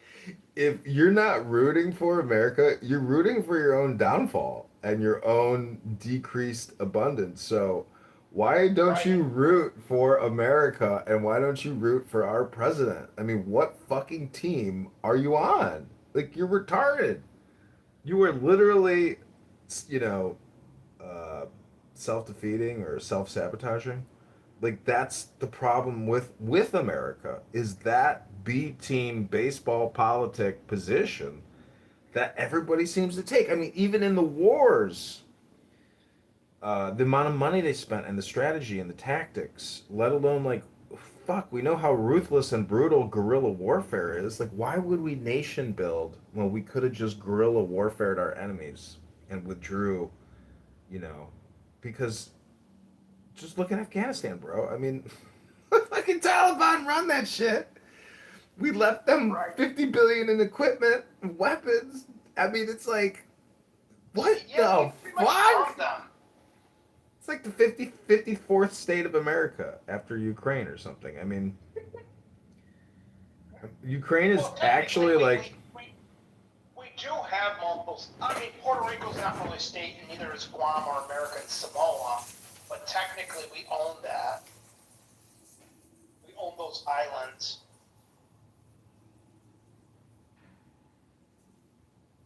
if you're not rooting for America, you're rooting for your own downfall and your own decreased abundance. So, why don't you root for America and why don't you root for our president? I mean, what fucking team are you on? Like, you're retarded. You were literally, you know, uh, self defeating or self sabotaging. Like that's the problem with America is that B team baseball politic position that everybody seems to take. I mean, even in the wars, the amount of money they spent and the strategy and the tactics, let alone like, fuck, we know how ruthless and brutal guerrilla warfare is. Like, why would we nation build when we could have just guerrilla warfared our enemies and withdrew, you know, because just look at Afghanistan, bro. I mean, fucking Taliban run that shit. We left them 50 billion in equipment and weapons. I mean, it's like, what the fuck? It's like the 54th state of America after Ukraine or something. I mean, Ukraine is actually like. We do have multiple. I mean, Puerto Rico's not really a state, and neither is Guam or American Samoa. But technically, we own that. We own those islands.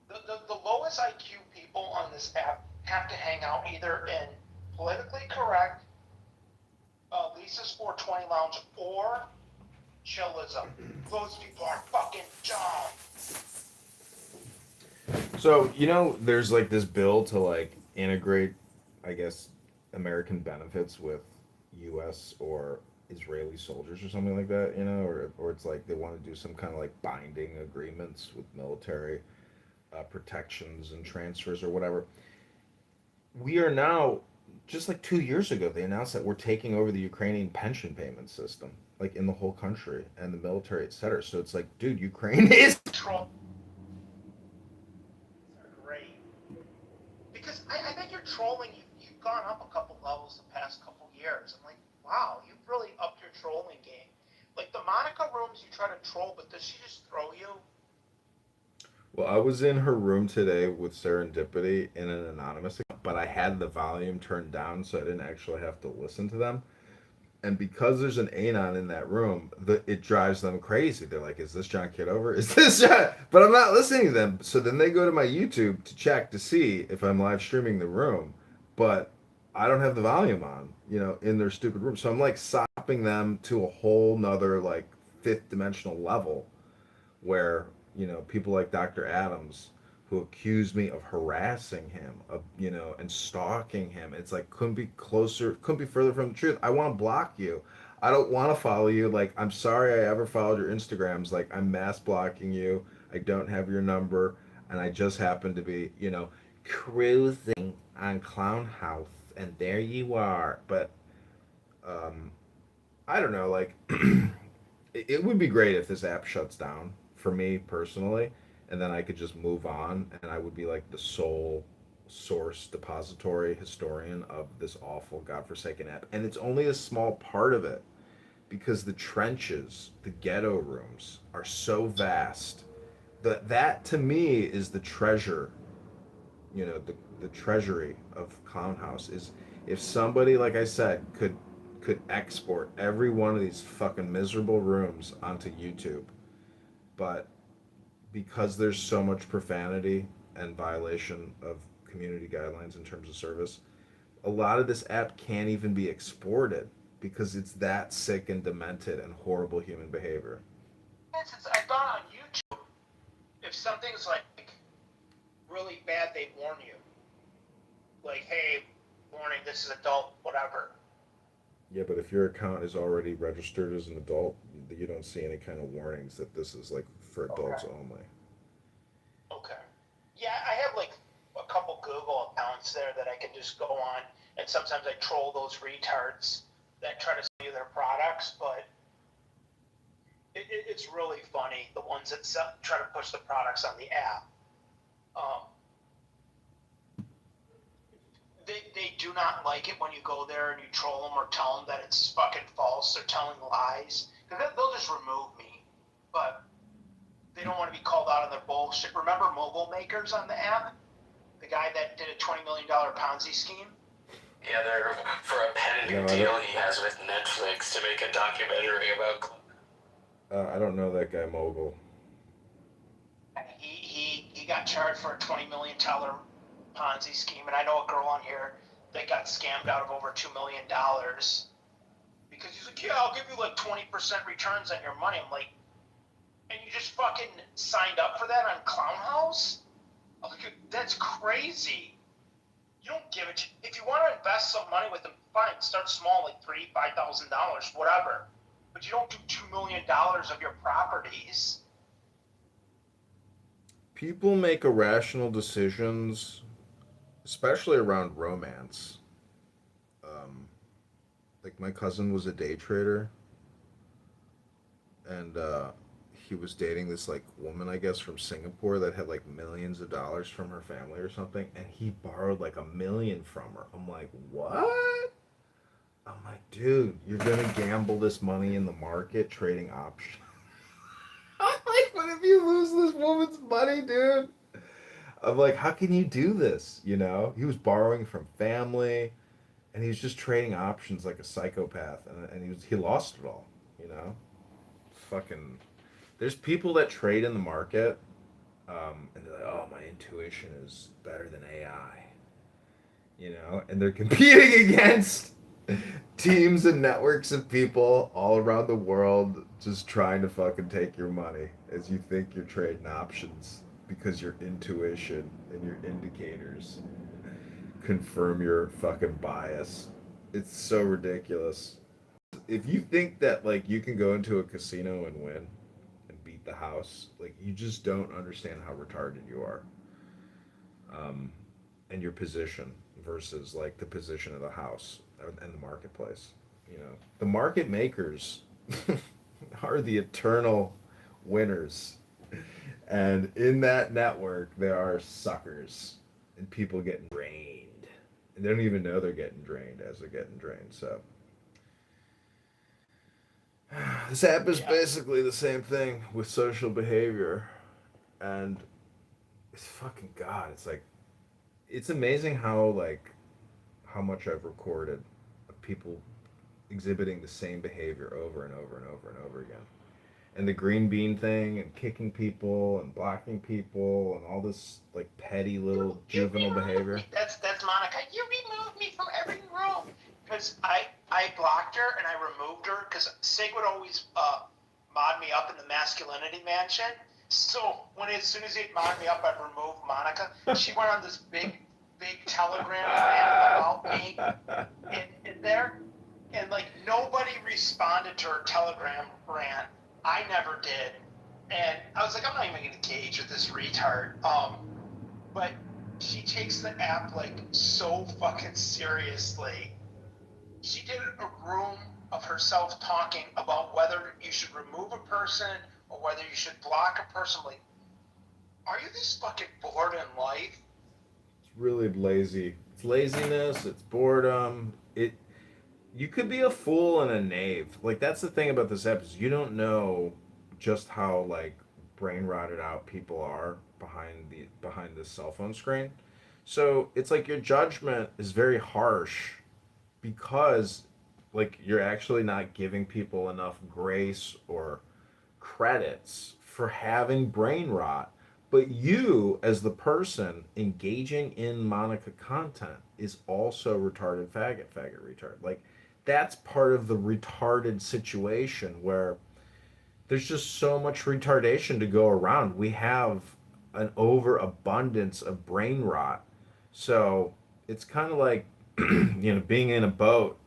The lowest IQ people on this app have to hang out either in politically correct, Lisa's 420 Lounge, or chillism. Those people are fucking dumb. So, you know, there's like this bill to like integrate, I guess, American benefits with US or Israeli soldiers or something like that, you know, or it's like they want to do some kind of like binding agreements with military protections and transfers or whatever. We are now, just like 2 years ago, they announced that we're taking over the Ukrainian pension payment system, like in the whole country and the military, etc. So it's like, dude, Ukraine is. Great. Because I think you're trolling. You've gone up a couple levels the past couple years. I'm like, wow, you've really upped your trolling game. Like the Monica rooms, you try to troll, but does she just throw you? Well, I was in her room today with Serendipity in an anonymous account, but I had the volume turned down so I didn't actually have to listen to them. And because there's an anon in that room, it drives them crazy. They're like, "Is this John Kitover? Is this John?" But I'm not listening to them. So then they go to my YouTube to check to see if I'm live streaming the room, but I don't have the volume on, you know, in their stupid room. So I'm like sopping them to a whole nother like fifth dimensional level where people like Dr. Adams who accused me of harassing him, of and stalking him. It's like couldn't be further from the truth. I want to block you. I don't want to follow you. Like, I'm sorry I ever followed your Instagrams. Like, I'm mass blocking you. I don't have your number, and I just happen to be, cruising on Clown House, and there you are. But I don't know. Like, it would be great if this app shuts down for me personally, and then I could just move on, and I would be like the sole source depository historian of this awful godforsaken app. And it's only a small part of it because the trenches, the ghetto rooms are so vast that to me is the treasure. The treasury of Clown House is if somebody, like I said, could export every one of these fucking miserable rooms onto YouTube. But because there's so much profanity and violation of community guidelines in terms of service, a lot of this app can't even be exported because it's that sick and demented and horrible human behavior. I thought on YouTube, if something's like really bad, they warn you. Like, hey, warning, this is adult, whatever. Yeah, but if your account is already registered as an adult, you don't see any kind of warnings that this is like for adults Okay. only. Okay. Yeah, I have like a couple Google accounts there that I can just go on, and sometimes I troll those retards that try to sell you their products, but it's really funny, the ones that try to push the products on the app. Um, they do not like it when you go there and you troll them or tell them that it's fucking false. They're telling lies. They'll just remove me. But they don't want to be called out on their bullshit. Remember Mobile Makers on the app? The guy that did a $20 million Ponzi scheme? Yeah, they're for a pending No, I deal don't. he has with Netflix to make a documentary about. I don't know that guy Mogul. He got charged for a $20 million Ponzi scheme, and I know a girl on here that got scammed out of over $2 million because he's like, yeah, I'll give you like 20% returns on your money. I'm like, and you just fucking signed up for that on Clown House? I'm like, that's crazy. You don't give it. If you want to invest some money with them, fine. Start small, like $3,000, $5,000, whatever. But you don't do $2 million of your properties. People make irrational decisions, especially around romance. Um, like my cousin was a day trader, and he was dating this like woman, I guess, from Singapore that had like millions of dollars from her family or something, and he borrowed like $1 million from her. I'm like, what? I'm like, dude, you're gonna gamble this money in the market trading options. I'm like, what if you lose this woman's money, dude? I'm like, how can you do this? You know, he was borrowing from family, and he was just trading options like a psychopath, and he lost it all. You know, fucking. There's people that trade in the market, and they're like, oh, my intuition is better than AI. You know, and they're competing against teams and networks of people all around the world just trying to fucking take your money as you think you're trading options because your intuition and your indicators confirm your fucking bias. It's so ridiculous. If you think that like you can go into a casino and win and beat the house, like you just don't understand how retarded you are. Um, and your position versus like the position of the house and the marketplace. You know, the market makers are the eternal winners, and in that network there are suckers and people getting drained, and they don't even know they're getting drained as they're getting drained. So this app is basically the same thing with social behavior, and it's fucking god. It's like it's amazing how like how much I've recorded of people exhibiting the same behavior over and over and over and over again. And the green bean thing and kicking people and blocking people and all this like petty little juvenile behavior. That's Monica. You removed me from every room because I blocked her and I removed her because Sig would always mod me up in the masculinity mansion. So as soon as he'd mod me up, I'd remove Monica. She went on this big telegram rant about me in there, and like nobody responded to her telegram rant. I never did, and I was like, I'm not even gonna engage with this retard. But she takes the app like so fucking seriously. She did a room of herself talking about whether you should remove a person or whether you should block a person. Like, are you this fucking bored in life? It's really lazy. It's laziness, it's boredom. You could be a fool and a knave. Like that's the thing about this app is you don't know just how like brain rotted out people are behind this cell phone screen. So it's like your judgment is very harsh because like you're actually not giving people enough grace or credits for having brain rot. But you, as the person engaging in Monica content, is also retarded, faggot, retard. Like, that's part of the retarded situation where there's just so much retardation to go around. We have an overabundance of brain rot. So it's kind of like being in a boat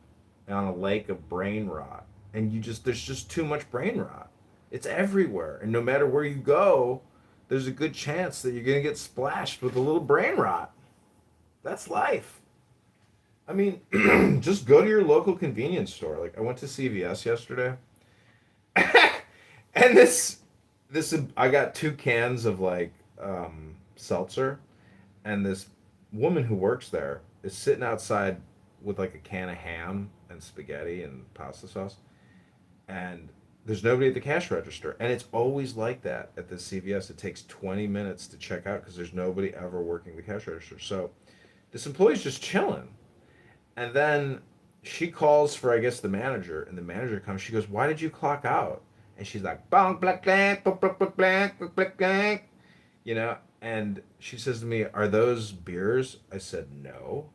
on a lake of brain rot, and there's just too much brain rot. It's everywhere, and no matter where you go, there's a good chance that you're gonna get splashed with a little brain rot. That's life. I mean, just go to your local convenience store. Like I went to CVS yesterday, and this I got 2 cans of like seltzer, and this woman who works there is sitting outside with like a can of ham and spaghetti and pasta sauce, and there's nobody at the cash register, and it's always like that at the CVS. It takes 20 minutes to check out because there's nobody ever working the cash register. So this employee's just chilling, and then she calls for, I guess, the manager, and the manager comes. She goes, "Why did you clock out?" And she's like, "Bang, black, blank, black, black, black, black, black, blank," And she says to me, "Are those beers?" I said, "No."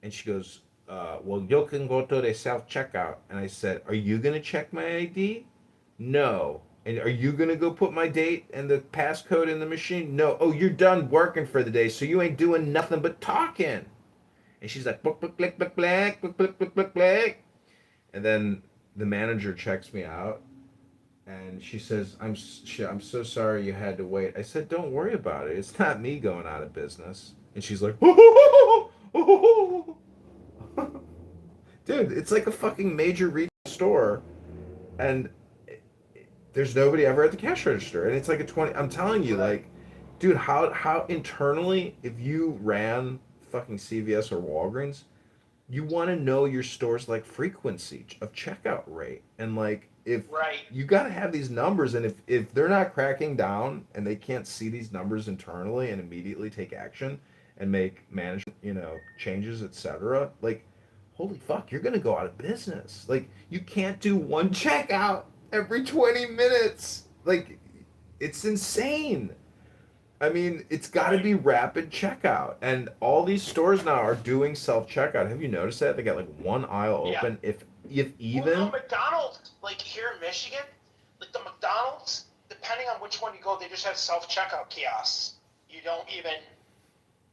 And she goes, "Well, you can go to the self checkout." And I said, "Are you gonna check my ID?" "No." "And are you gonna go put my date and the passcode in the machine?" "No." "Oh, you're done working for the day, so you ain't doing nothing but talking." And she's like, "Blick, blick, blick, blick, blick, blick, blick, blick, blick, blick." And then the manager checks me out, and she says, I'm so sorry you had to wait." I said, "Don't worry about it. It's not me going out of business." And she's like, dude, it's like a fucking major retail store, and there's nobody ever at the cash register, and it's like a 20. I'm telling you, like, dude, how internally, if you ran fucking CVS or Walgreens, you want to know your store's like frequency of checkout rate, and like if Right. you got to have these numbers, and if they're not cracking down and they can't see these numbers internally and immediately take action and make management changes, etc., like holy fuck, you're gonna go out of business. Like you can't do one checkout every 20 minutes. Like it's insane. I mean, it's got to be rapid checkout, and all these stores now are doing self checkout. Have you noticed that they got like one aisle Yeah. open, if Well, even? no, McDonald's, like here in Michigan, like the McDonald's, depending on which one you go, they just have self checkout kiosks. You don't even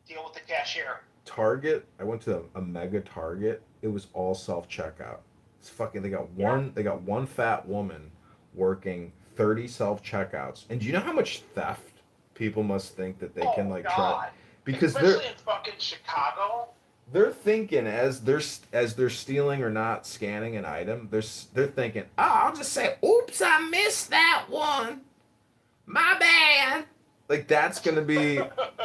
deal with the cashier. Target. I went to a mega Target. It was all self checkout. It's fucking. They got one. They got one fat woman working 30 self checkouts. And do you know how much theft people must think that they can like try? God. Because Especially in fucking Chicago. they're thinking as they're stealing or not scanning an item, they're thinking, "Oh, I'll just say, oops, I missed that one. My bad." Like that's gonna be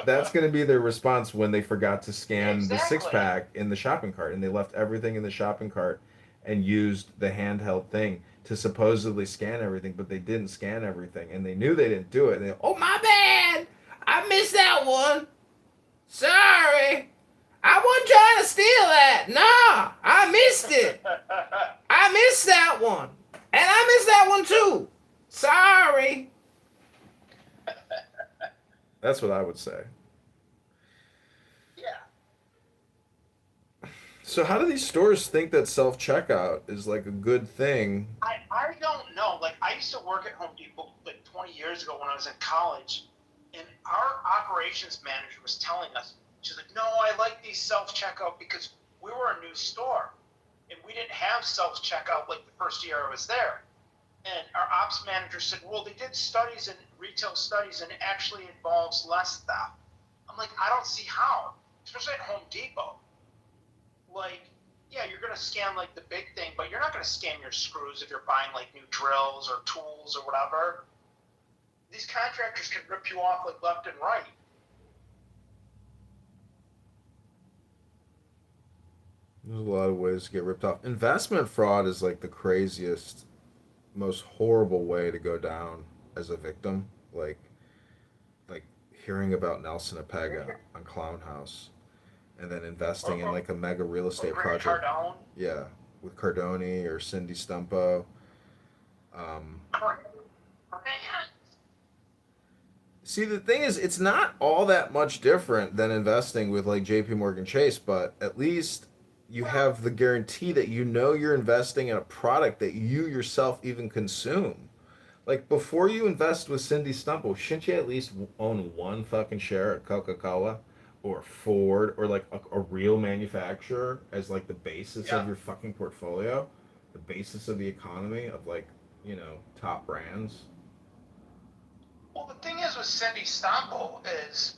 their response when they forgot to scan the Exactly. 6-pack in the shopping cart, and they left everything in the shopping cart and used the handheld thing to supposedly scan everything, but they didn't scan everything, and they knew they didn't do it. And they, "Oh, my bad, I missed that one. Sorry. I wasn't trying to steal that. Nah, I missed it. I missed that one. And I missed that one too. Sorry." That's what I would say. Yeah. So how do these stores think that self-checkout is like a good thing? I don't know. Like I used to work at Home Depot like 20 years ago when I was in college, and our operations manager was telling us, she's like, "No, I like these self-checkout because we were a new store, and we didn't have self-checkout like the first year I was there." And our ops manager said, "Well, they did studies and retail studies, and it actually involves less theft." I'm like, I don't see how, especially at Home Depot. Like, yeah, you're gonna scan like the big thing, but you're not gonna scan your screws if you're buying like new drills or tools or whatever. These contractors can rip you off like left and right. There's a lot of ways to get ripped off. Investment fraud is like the craziest, most horrible way to go down as a victim. Like hearing about Nelson Apega on Clown House, and then investing in like a mega real estate Over at project. Cardone. Yeah, with Cardone or Cindy Stumpo. See, the thing is, it's not all that much different than investing with like J.P. Morgan Chase, but at least you have the guarantee that you're investing in a product that you yourself even consume. Like before you invest with Cindy Stumble, shouldn't you at least own one fucking share at Coca-Cola or Ford or like a real manufacturer as like the basis of Yeah. your fucking portfolio, the basis of the economy of like, top brands? Well, the thing is with Cindy Stample is,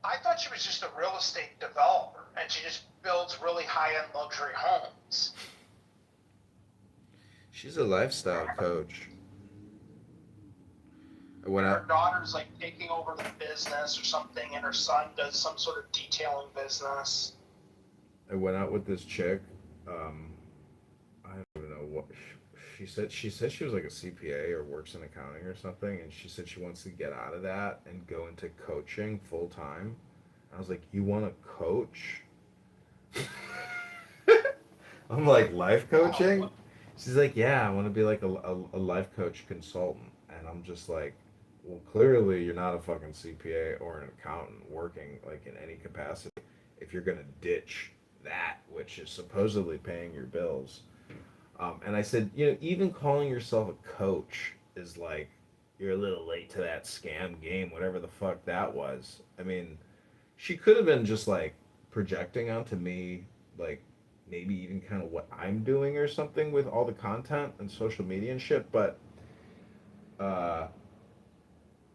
I thought she was just a real estate developer, and she just builds really high-end luxury homes. She's a lifestyle coach. I went And out. her daughter's like taking over the business or something, and her son does some sort of detailing business. I went out with this chick. Um, I don't even know what she said. She said she was like a CPA or works in accounting or something, and she said she wants to get out of that and go into coaching full time. I was like, "You want to coach?" I'm like, "Life coaching?" Wow. She's like, "Yeah, I want to be like a life coach consultant." And I'm just like, "Well, clearly you're not a fucking CPA or an accountant working like in any capacity if you're gonna ditch that, which is supposedly paying your bills." And I said, even calling yourself a coach is like you're a little late to that scam game, whatever the fuck that was. I mean, she could have been just like projecting onto me, like maybe even kind of what I'm doing or something with all the content and social media and shit. But uh,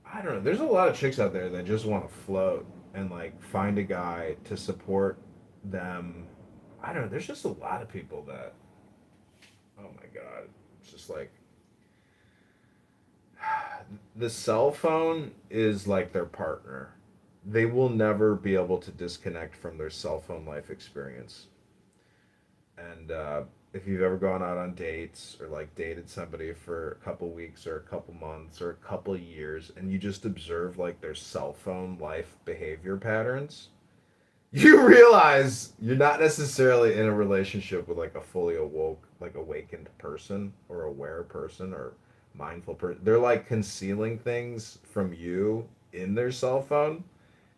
I don't know. There's a lot of chicks out there that just want to float and like find a guy to support them. I don't know. There's just a lot of people that, oh my god, it's just like the cell phone is like their partner. They will never be able to disconnect from their cell phone life experience. And if you've ever gone out on dates or like dated somebody for a couple weeks or a couple months or a couple years and you just observe like their cell phone life behavior patterns, you realize you're not necessarily in a relationship with like a fully awoke, like awakened person or aware person or mindful person. They're like concealing things from you in their cell phone,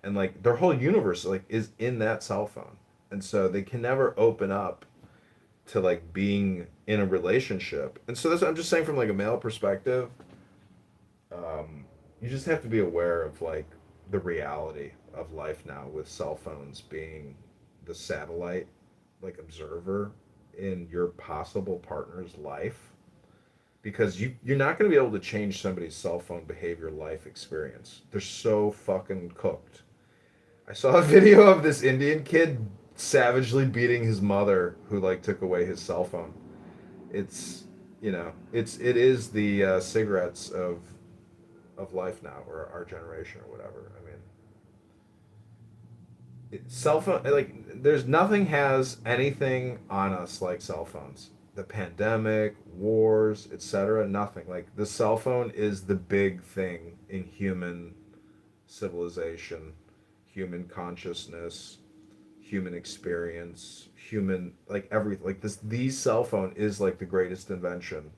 and like their whole universe like is in that cell phone. And so they can never open up to like being in a relationship. And so that's, I'm just saying from like a male perspective, you just have to be aware of like the reality of life now with cell phones being the satellite like observer in your possible partner's life, because you're not going to be able to change somebody's cell phone behavior life experience. They're so fucking cooked. I saw a video of this Indian kid savagely beating his mother who like took away his cell phone. It's, it is the cigarettes of life now, or our generation or whatever. I mean, cell phone, like there's nothing has anything on us like cell phones. The pandemic, wars, etc. Nothing. Like the cell phone is the big thing in human civilization, human consciousness, human experience, human like everything. Like this, the cell phone is like the greatest invention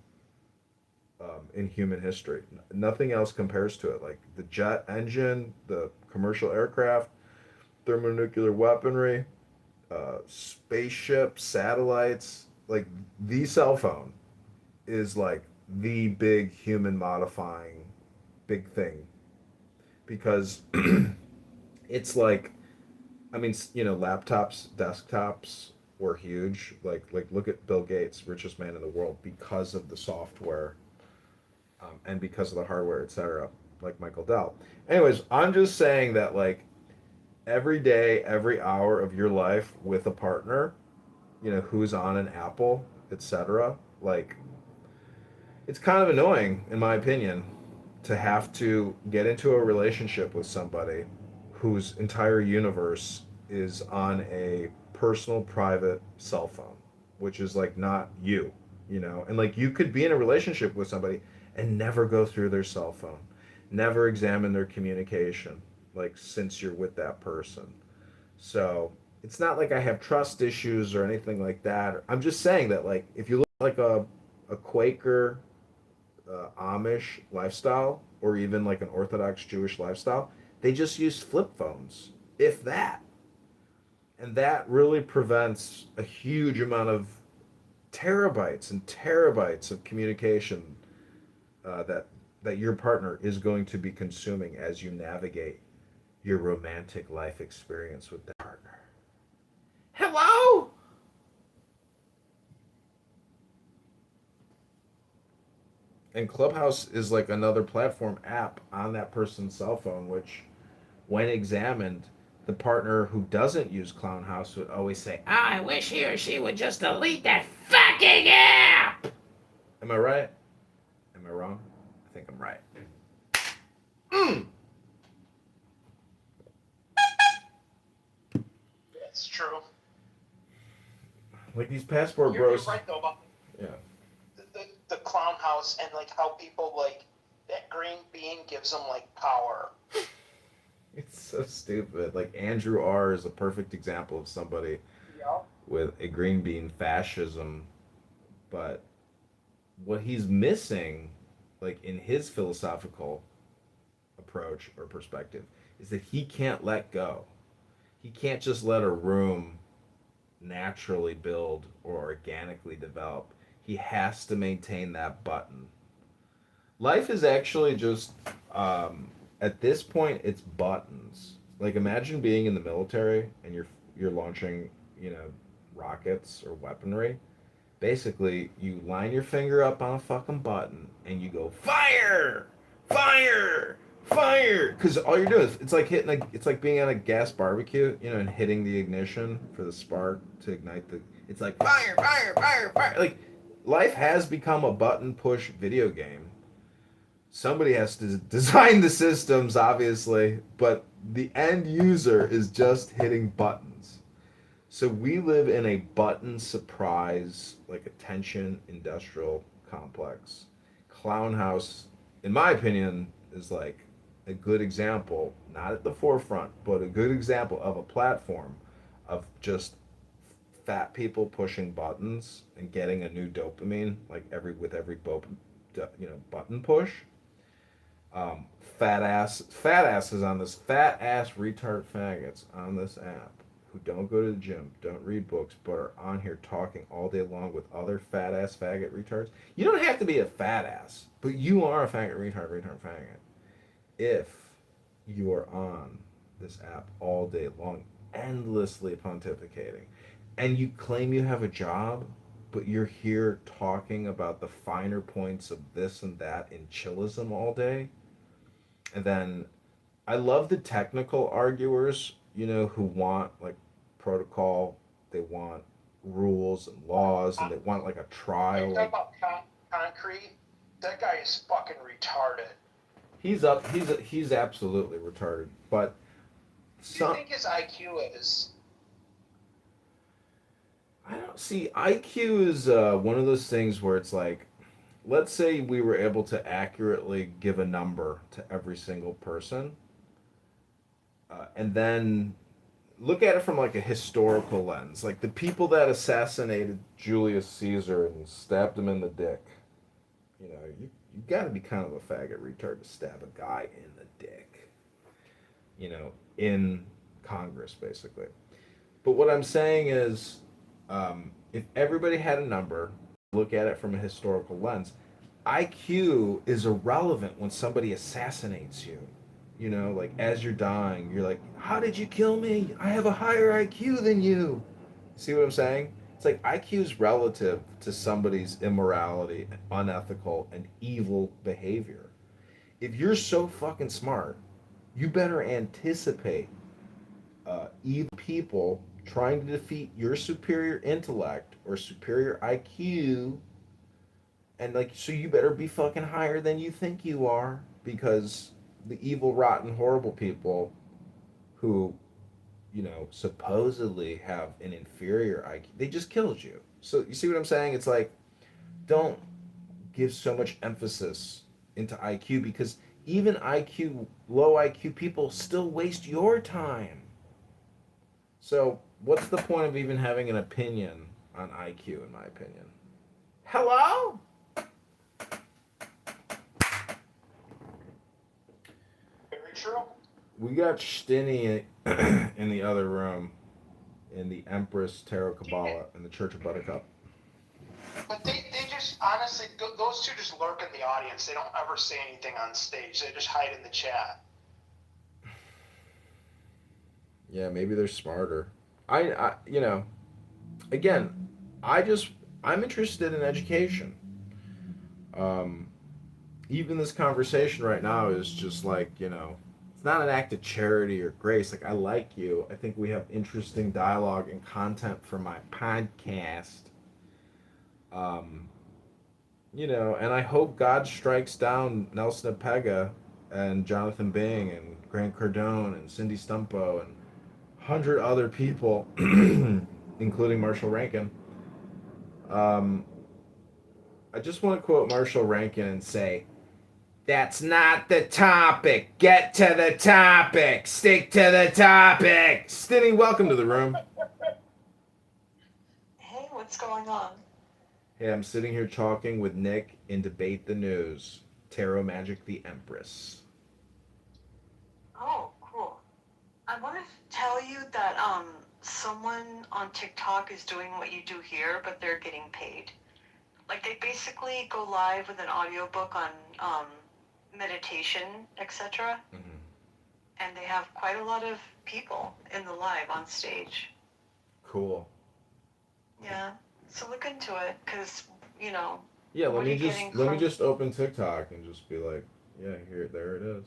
in human history. Nothing else compares to it. Like the jet engine, the commercial aircraft, thermonuclear weaponry, spaceships, satellites. Like the cell phone is like the big human modifying big thing, because it's like, I mean, laptops, desktops were huge. Like look at Bill Gates, richest man in the world, because of the software, and because of the hardware, etc. Like Michael Dell. Anyways, I'm just saying that like every day, every hour of your life with a partner, who's on an Apple, etc. Like it's kind of annoying, in my opinion, to have to get into a relationship with somebody whose entire universe is on a personal, private cell phone, which is like not you, And like you could be in a relationship with somebody and never go through their cell phone, never examine their communication, like since you're with that person. So it's not like I have trust issues or anything like that. I'm just saying that like if you look like a Quaker, Amish lifestyle, or even like an Orthodox Jewish lifestyle, they just use flip phones, if that. And that really prevents a huge amount of terabytes and terabytes of communication that your partner is going to be consuming as you navigate your romantic life experience with that partner. Hello? And Clubhouse is like another platform app on that person's cell phone, which, when examined, the partner who doesn't use Clown House would always say, "I wish he or she would just delete that fucking app." Am I right? Am I wrong? I think I'm right. Mm. That's true. Like these passport You're bros. right though about Yeah. the clown house and like how people like that green bean gives them like power. It's so stupid. Like Andrew R is a perfect example of somebody Yeah. with a green bean fascism, but what he's missing, like in his philosophical approach or perspective, is that he can't let go. He can't just let a room naturally build or organically develop. He has to maintain that button. Life is actually just, at this point, it's buttons. Like imagine being in the military and you're launching, you know, rockets or weaponry. Basically, you line your finger up on a fucking button and you go fire, fire, fire. Because all you're doing is it's like being at a gas barbecue, you know, and hitting the ignition for the spark to ignite the. It's like fire, fire, fire, fire. Like life has become a button push video game. Somebody has to design the systems, obviously, but the end user is just hitting buttons. So we live in a button surprise, like attention industrial complex. Clown House, in my opinion, is like a good example, not at the forefront, but a good example of a platform of just fat people pushing buttons and getting a new dopamine, like every button push. Fat asses on this fat ass retard faggots on this app who don't go to the gym, don't read books, but are on here talking all day long with other fat ass faggot retards. You don't have to be a fat ass, but you are a faggot retard faggot if you are on this app all day long, endlessly pontificating, and you claim you have a job, but you're here talking about the finer points of this and that in chillism all day. And then I love the technical arguers, you know, who want like protocol, they want rules and laws, and they want like a trial. You talk about concrete. That guy is fucking retarded. He's absolutely retarded. But What do you think his IQ is? I don't see IQ is one of those things where it's like, let's say we were able to accurately give a number to every single person, and then look at it from like a historical lens, like the people that assassinated Julius Caesar and stabbed him in the dick. You know, you got to be kind of a faggot retard to stab a guy in the dick. You know, in Congress, basically. But what I'm saying is, if everybody had a number, look at it from a historical lens, IQ is irrelevant when somebody assassinates you. You know, like as you're dying, you're like, how did you kill me? I have a higher IQ than you. See what I'm saying? It's like IQ is relative to somebody's immorality, unethical, and evil behavior. If you're so fucking smart, you better anticipate evil people trying to defeat your superior intellect or superior IQ, and like, so you better be fucking higher than you think you are, because the evil, rotten, horrible people who, you know, supposedly have an inferior IQ, they just killed you. So you see what I'm saying? It's like, don't give so much emphasis into IQ, because even low IQ people still waste your time. So what's the point of even having an opinion on IQ, in my opinion? Hello? Very true. We got Stinny in the other room, in the Empress Tarot Kabbalah in the Church of Buttercup. But they just honestly, those two just lurk in the audience. They don't ever say anything on stage. They just hide in the chat. Yeah, maybe they're smarter. You know, again, I'm interested in education. Um, Even this conversation right now is just like, it's not an act of charity or grace. Like, I like you. I think we have interesting dialogue and content for my podcast. Um, and I hope God strikes down Nelson Apega and Jonathan Bing and Grant Cardone and Cindy Stumpo and 100 other people, including Marshall Rankin. Um, I just want to quote Marshall Rankin and say, "That's not the topic. Get to the topic. Stick to the topic." Stinny, welcome to the room. Hey, what's going on? Hey, I'm sitting here talking with Nick in Debate the News. Tarot Magic the Empress. Oh, cool. I want to tell you that someone on TikTok is doing what you do here, but they're getting paid. Like they basically go live with an audiobook on meditation, etc. Mm-hmm. And they have quite a lot of people in the live on stage. Cool. Yeah. So look into it, because Yeah, what let me just open TikTok and just be like, yeah, there it is.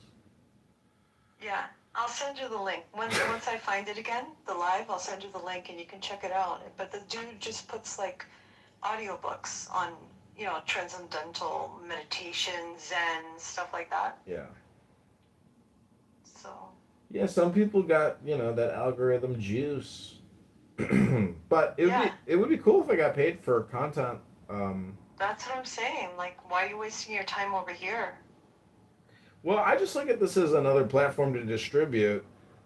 Yeah, I'll send you the link. Once I find it again, the live, I'll send you the link and you can check it out. But the dude just puts like audiobooks on, transcendental meditation, Zen, stuff like that. Yeah. So. Yeah, some people got, that algorithm juice. But it would be cool if I got paid for content. That's what I'm saying. Like, why are you wasting your time over here? Well, I just look at this as another platform to distribute,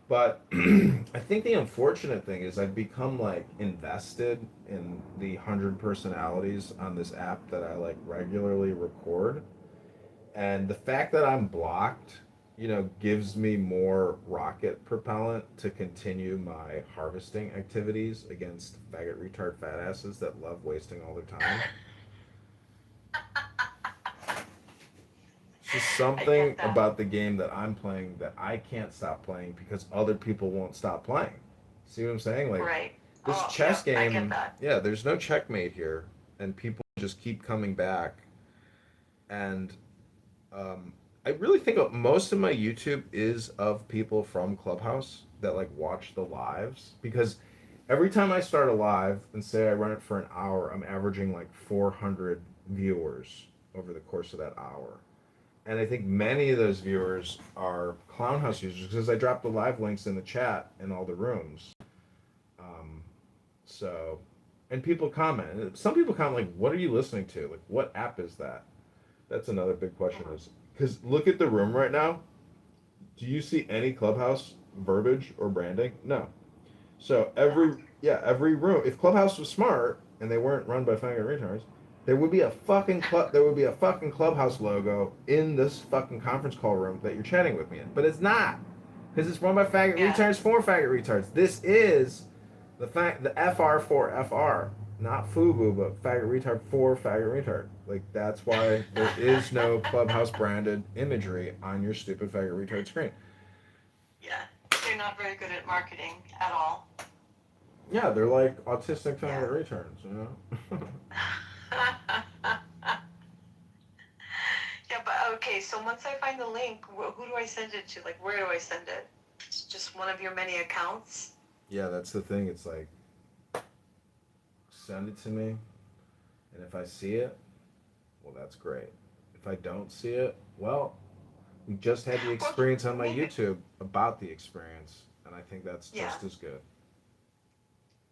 but I think the unfortunate thing is I've become like invested in the 100 personalities on this app that I like regularly record. And the fact that I'm blocked, gives me more rocket propellant to continue my harvesting activities against faggot retard fat asses that love wasting all their time. It's just something about the game that I'm playing that I can't stop playing because other people won't stop playing. See what I'm saying? Like, right. This chess game, I get that. Yeah, there's no checkmate here, and people just keep coming back. And I really think most of my YouTube is of people from Clubhouse that like watch the lives, because every time I start a live and say I run it for an hour, I'm averaging like 400 viewers over the course of that hour. And I think many of those viewers are Clownhouse users because I drop the live links in the chat in all the rooms. And people comment. Some people comment like, "What are you listening to? Like, what app is that?" That's another big question. Is because look at the room right now. Do you see any Clubhouse verbiage or branding? No. So every room. If Clubhouse was smart and they weren't run by faggot retards, there would be a fucking Clubhouse logo in this fucking conference call room that you're chatting with me in. But it's not, because it's run by faggot retards for faggot retards. This is the FR for FR, not FUBU, but faggot retard for faggot retard. Like, that's why there is no Clubhouse branded imagery on your stupid faggot retard screen. Yeah, they're not very good at marketing at all. Yeah, they're like autistic faggot retards, Yeah, but okay, so once I find the link, who do I send it to? Like, where do I send it? It's just one of your many accounts? Yeah, that's the thing. It's like, send it to me, and if I see it, well, that's great. If I don't see it, well, we just had the experience on my YouTube about the experience, and I think that's just as good.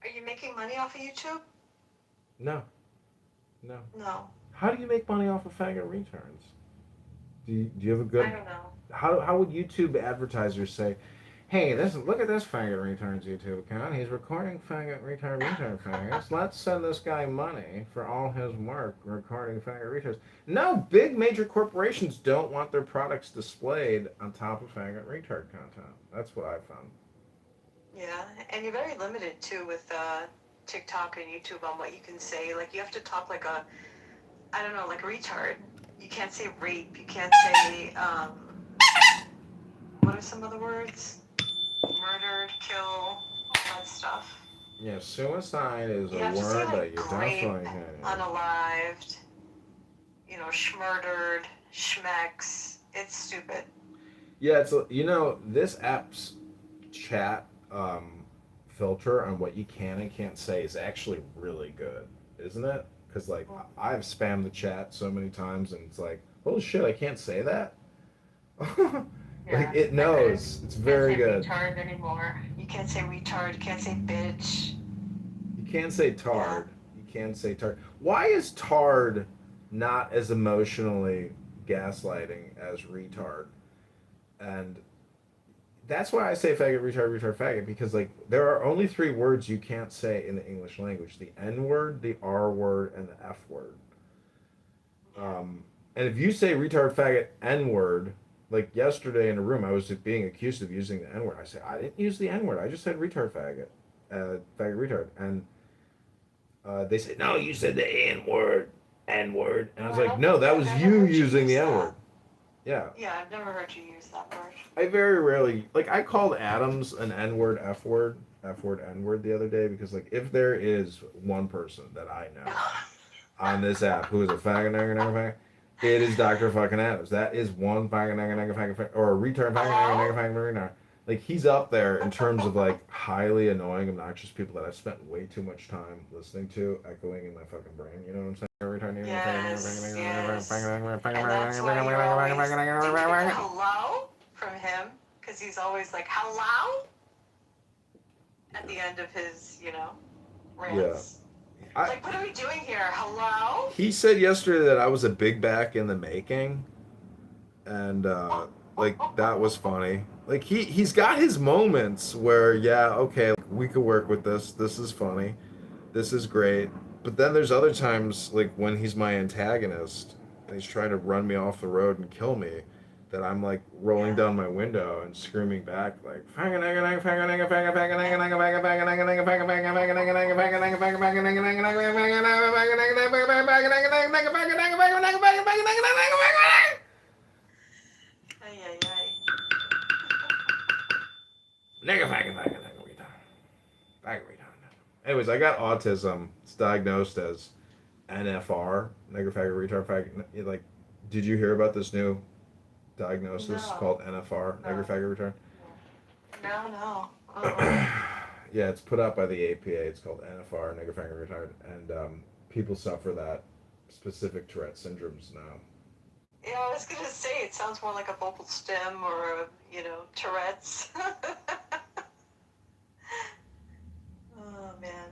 Are you making money off of YouTube? No. No. How do you make money off of faggot returns? Do you have a good? I don't know. How would YouTube advertisers say, "Hey, look at this faggot retard's YouTube account. He's recording retard faggots. Let's send this guy money for all his work recording faggot retards." No, big major corporations don't want their products displayed on top of faggot retard content. That's what I found. Yeah, and you're very limited too with TikTok and YouTube on what you can say. Like, you have to talk like a I don't know, like retard. You can't say rape. You can't say, what are some other words? Murdered, kill, all that stuff. Yeah, suicide is You a have to say word that like you grape, definitely can't. unalived, schmurdered, schmex. It's stupid. Yeah, it's this app's chat filter on what you can and can't say is actually really good, isn't it? Because like I've spammed the chat so many times and it's like, holy shit, I can't say that. Like it knows. It's very good. Can't say retard anymore. You can't say retard. You can't say bitch. You can't say tard. You can't say tard. Why is tard not as emotionally gaslighting as retard? And that's why I say faggot, retard, retard, faggot, because like there are only three words you can't say in the English language: the N word, the R word, and the F word. And if you say retard, faggot, N word, like yesterday in a room, I was being accused of using the N word. I said I didn't use the N word. I just said retard, faggot, faggot, retard, and they said no, you said the N word, N word, and I was like, no, that was you using the N word. Yeah. Yeah, I've never heard you use that word. I very rarely I called Adams an N word, F word, F word, N word the other day because like if there is one person that I know on this app who is a faggot, it is Dr. fucking Adams. That is one faggot, or a retard, faggot. Like he's up there in terms of like highly annoying, obnoxious people that I've spent way too much time listening to, echoing in my fucking brain. You know what I'm saying? Yes, yes. And that's why you're always, did you get the hello from him? Because he's always like, hello? At the end of his, rants. Yeah. Like, what are we doing here? Hello? He said yesterday that I was a big back in the making, and like that was funny. Like he's got his moments where okay, we could work with this. This is funny. This is great. But then there's other times like when he's my antagonist and he's trying to run me off the road and kill me, that I'm like rolling down my window and screaming back like Ay, ay, ay. Anyways, I got autism. It's diagnosed as NFR, nigger faggot retard faggot. Like, did you hear about this new diagnosis No. called NFR, No. nigger faggot retard? No. Yeah, it's put out by the APA. It's called NFR, nigger faggot retard, and people suffer that specific Tourette syndromes now. Yeah, I was gonna say it sounds more like a vocal stem or Tourette's. Oh man.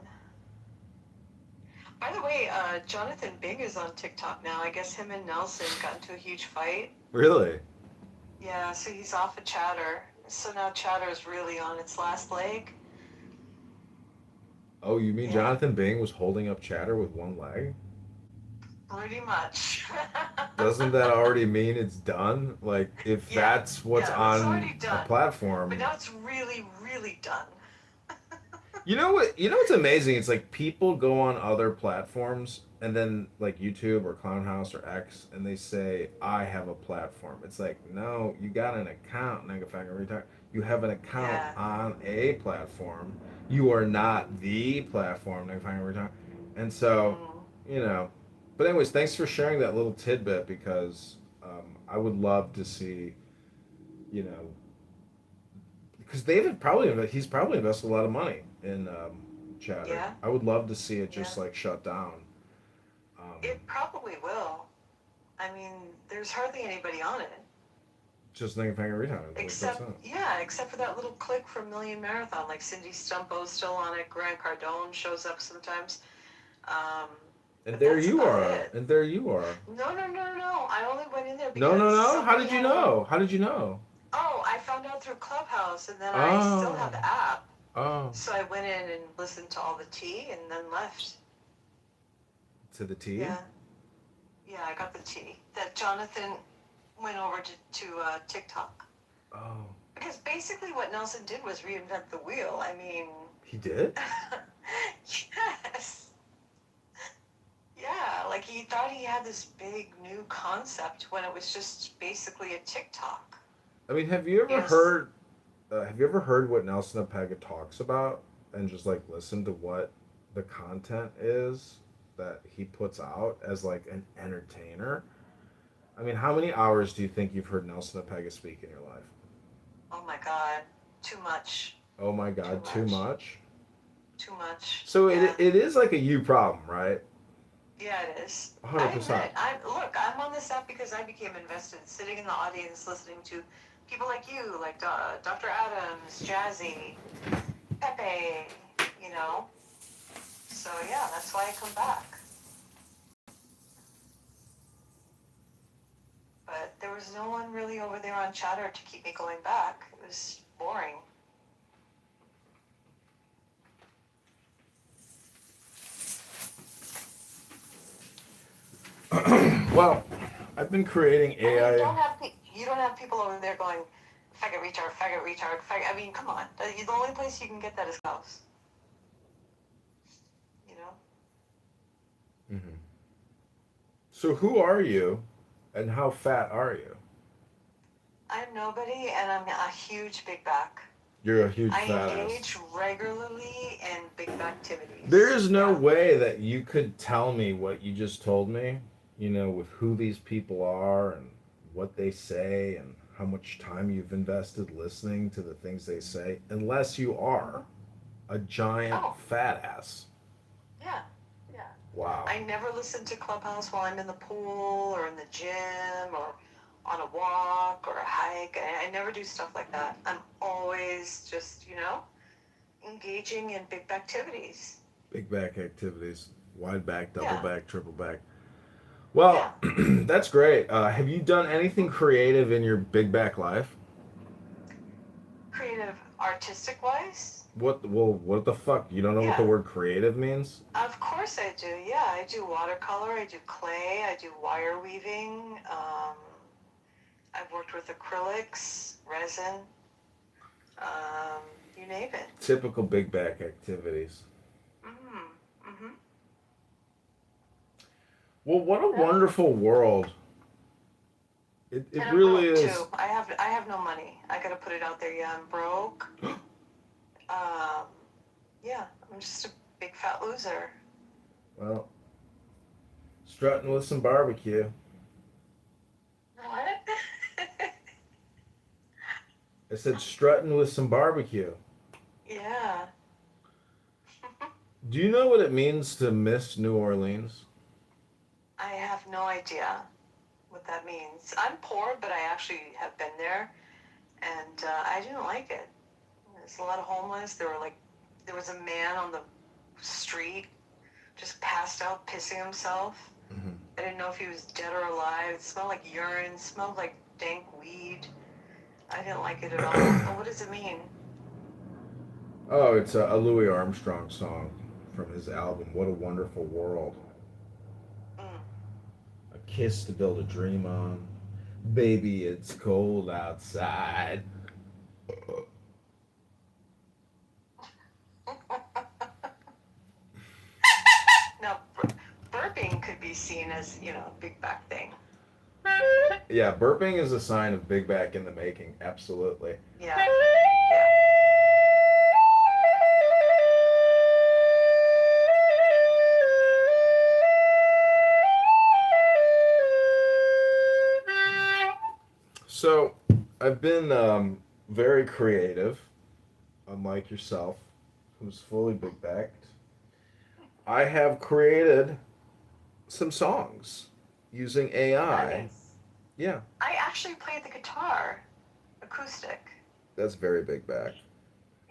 By the way, Jonathan Bing is on TikTok now. I guess him and Nelson got into a huge fight. Really? Yeah, so he's off of Chatter. So now Chatter is really on its last leg. Oh, you mean Yeah. Jonathan Bing was holding up Chatter with one leg? Pretty much. Doesn't that already mean it's done? Like, if that's what's it's on already a done. platform. But now it's really, really done. You know what? You know what's amazing? It's like people go on other platforms and then like YouTube or Clownhouse or X, and they say, "I have a platform." It's like, no, you got an account, nigga, fucking retard. You have an account Yeah. on a platform. You are not the platform, nigga, fucking retard. And so, you know. But anyways, thanks for sharing that little tidbit because I would love to see, you know, because he's probably invested a lot of money in Chatter. Yeah. I would love to see it just like shut down. It probably will. I mean, there's hardly anybody on it. Just nigga faggot retard. Except for that little click from Million Marathon. Like Cindy Stumpo's still on it. Grant Cardone shows up sometimes. And there you are. It. And there you are. No. I only went in there because No. How did you know? How did you know? Oh, I found out through Clubhouse, and then I still have the app. Oh. So I went in and listened to all the tea, and then left. To the tea? Yeah, I got the tea. That Jonathan went over to TikTok. Oh. Because basically what Nelson did was reinvent the wheel. I mean... He did? Yes. Yeah, like he he thought he had this big new concept when it was just basically a TikTok. I mean, have you ever Yes. heard? Have you ever heard what Nelson Apega talks about, and just like listen to what the content is that he puts out as like an entertainer? I mean, how many hours do you think you've heard Nelson Apega speak in your life? Oh my God, too much. Oh my God, Too too much. much. Too much. So Yeah. it is like a you problem, right? Yeah, it is. 100%. I admit, I'm on this app because I became invested, sitting in the audience listening to people like you, like Dr. Adams, Jazzy, Pepe, you know. So yeah, that's why I come back. But there was no one really over there on Chatter to keep me going back. It was boring. Well, I've been creating I mean, AI. you don't have people over there going, faggot retard, faggot retard, faggot. I mean, come on. The only place you can get that is house. You know? Mhm. So who are you, and how fat are you? I'm nobody, and I'm a huge big back. You're a huge I fat ass. engage regularly in big activities. There is no Yeah. way that you could tell me what you just told me, you know, with who these people are and what they say and how much time you've invested listening to the things they say, unless you are a giant Oh. fat ass. Yeah. Yeah. Wow. I never listen to Clubhouse while I'm in the pool or in the gym or on a walk or a hike. I never do stuff like that. I'm always just, you know, engaging in big activities. Big back activities, wide back, double Yeah. back, triple back. Well, that's great. Have you done anything creative in your big back life? Creative, artistic wise? What? Well, what the fuck? You don't know what the Yeah. word creative means? Of course I do. Yeah, I do watercolor, I do clay, I do wire weaving. I've worked with acrylics, resin, you name it. Typical big back activities. Mm-hmm. Well, what a wonderful world. It And I'm really broke is. too. I have no money. I gotta put it out there. Yeah, I'm broke. Yeah, I'm just a big fat loser. Well, strutting with some barbecue. What? I said strutting with some barbecue. Yeah. Do you know what it means to miss New Orleans? I have no idea what that means. I'm poor, but I actually have been there, and I didn't like it. There's a lot of homeless. There was a man on the street, just passed out, pissing himself. Mm-hmm. I didn't know if he was dead or alive. It smelled like urine. It smelled like dank weed. I didn't like it at all. Well, what does it mean? Oh, it's a Louis Armstrong song from his album, What a Wonderful World. Mm. A kiss to build a dream on. Baby, it's cold outside. Now, burping could be seen as, you know, a big back thing. Yeah, burping is a sign of big back in the making. Absolutely. Yeah. So, I've been very creative, unlike yourself, who's fully big backed. I have created some songs using AI. Nice. Yeah, I actually played the guitar, acoustic. that's very big back.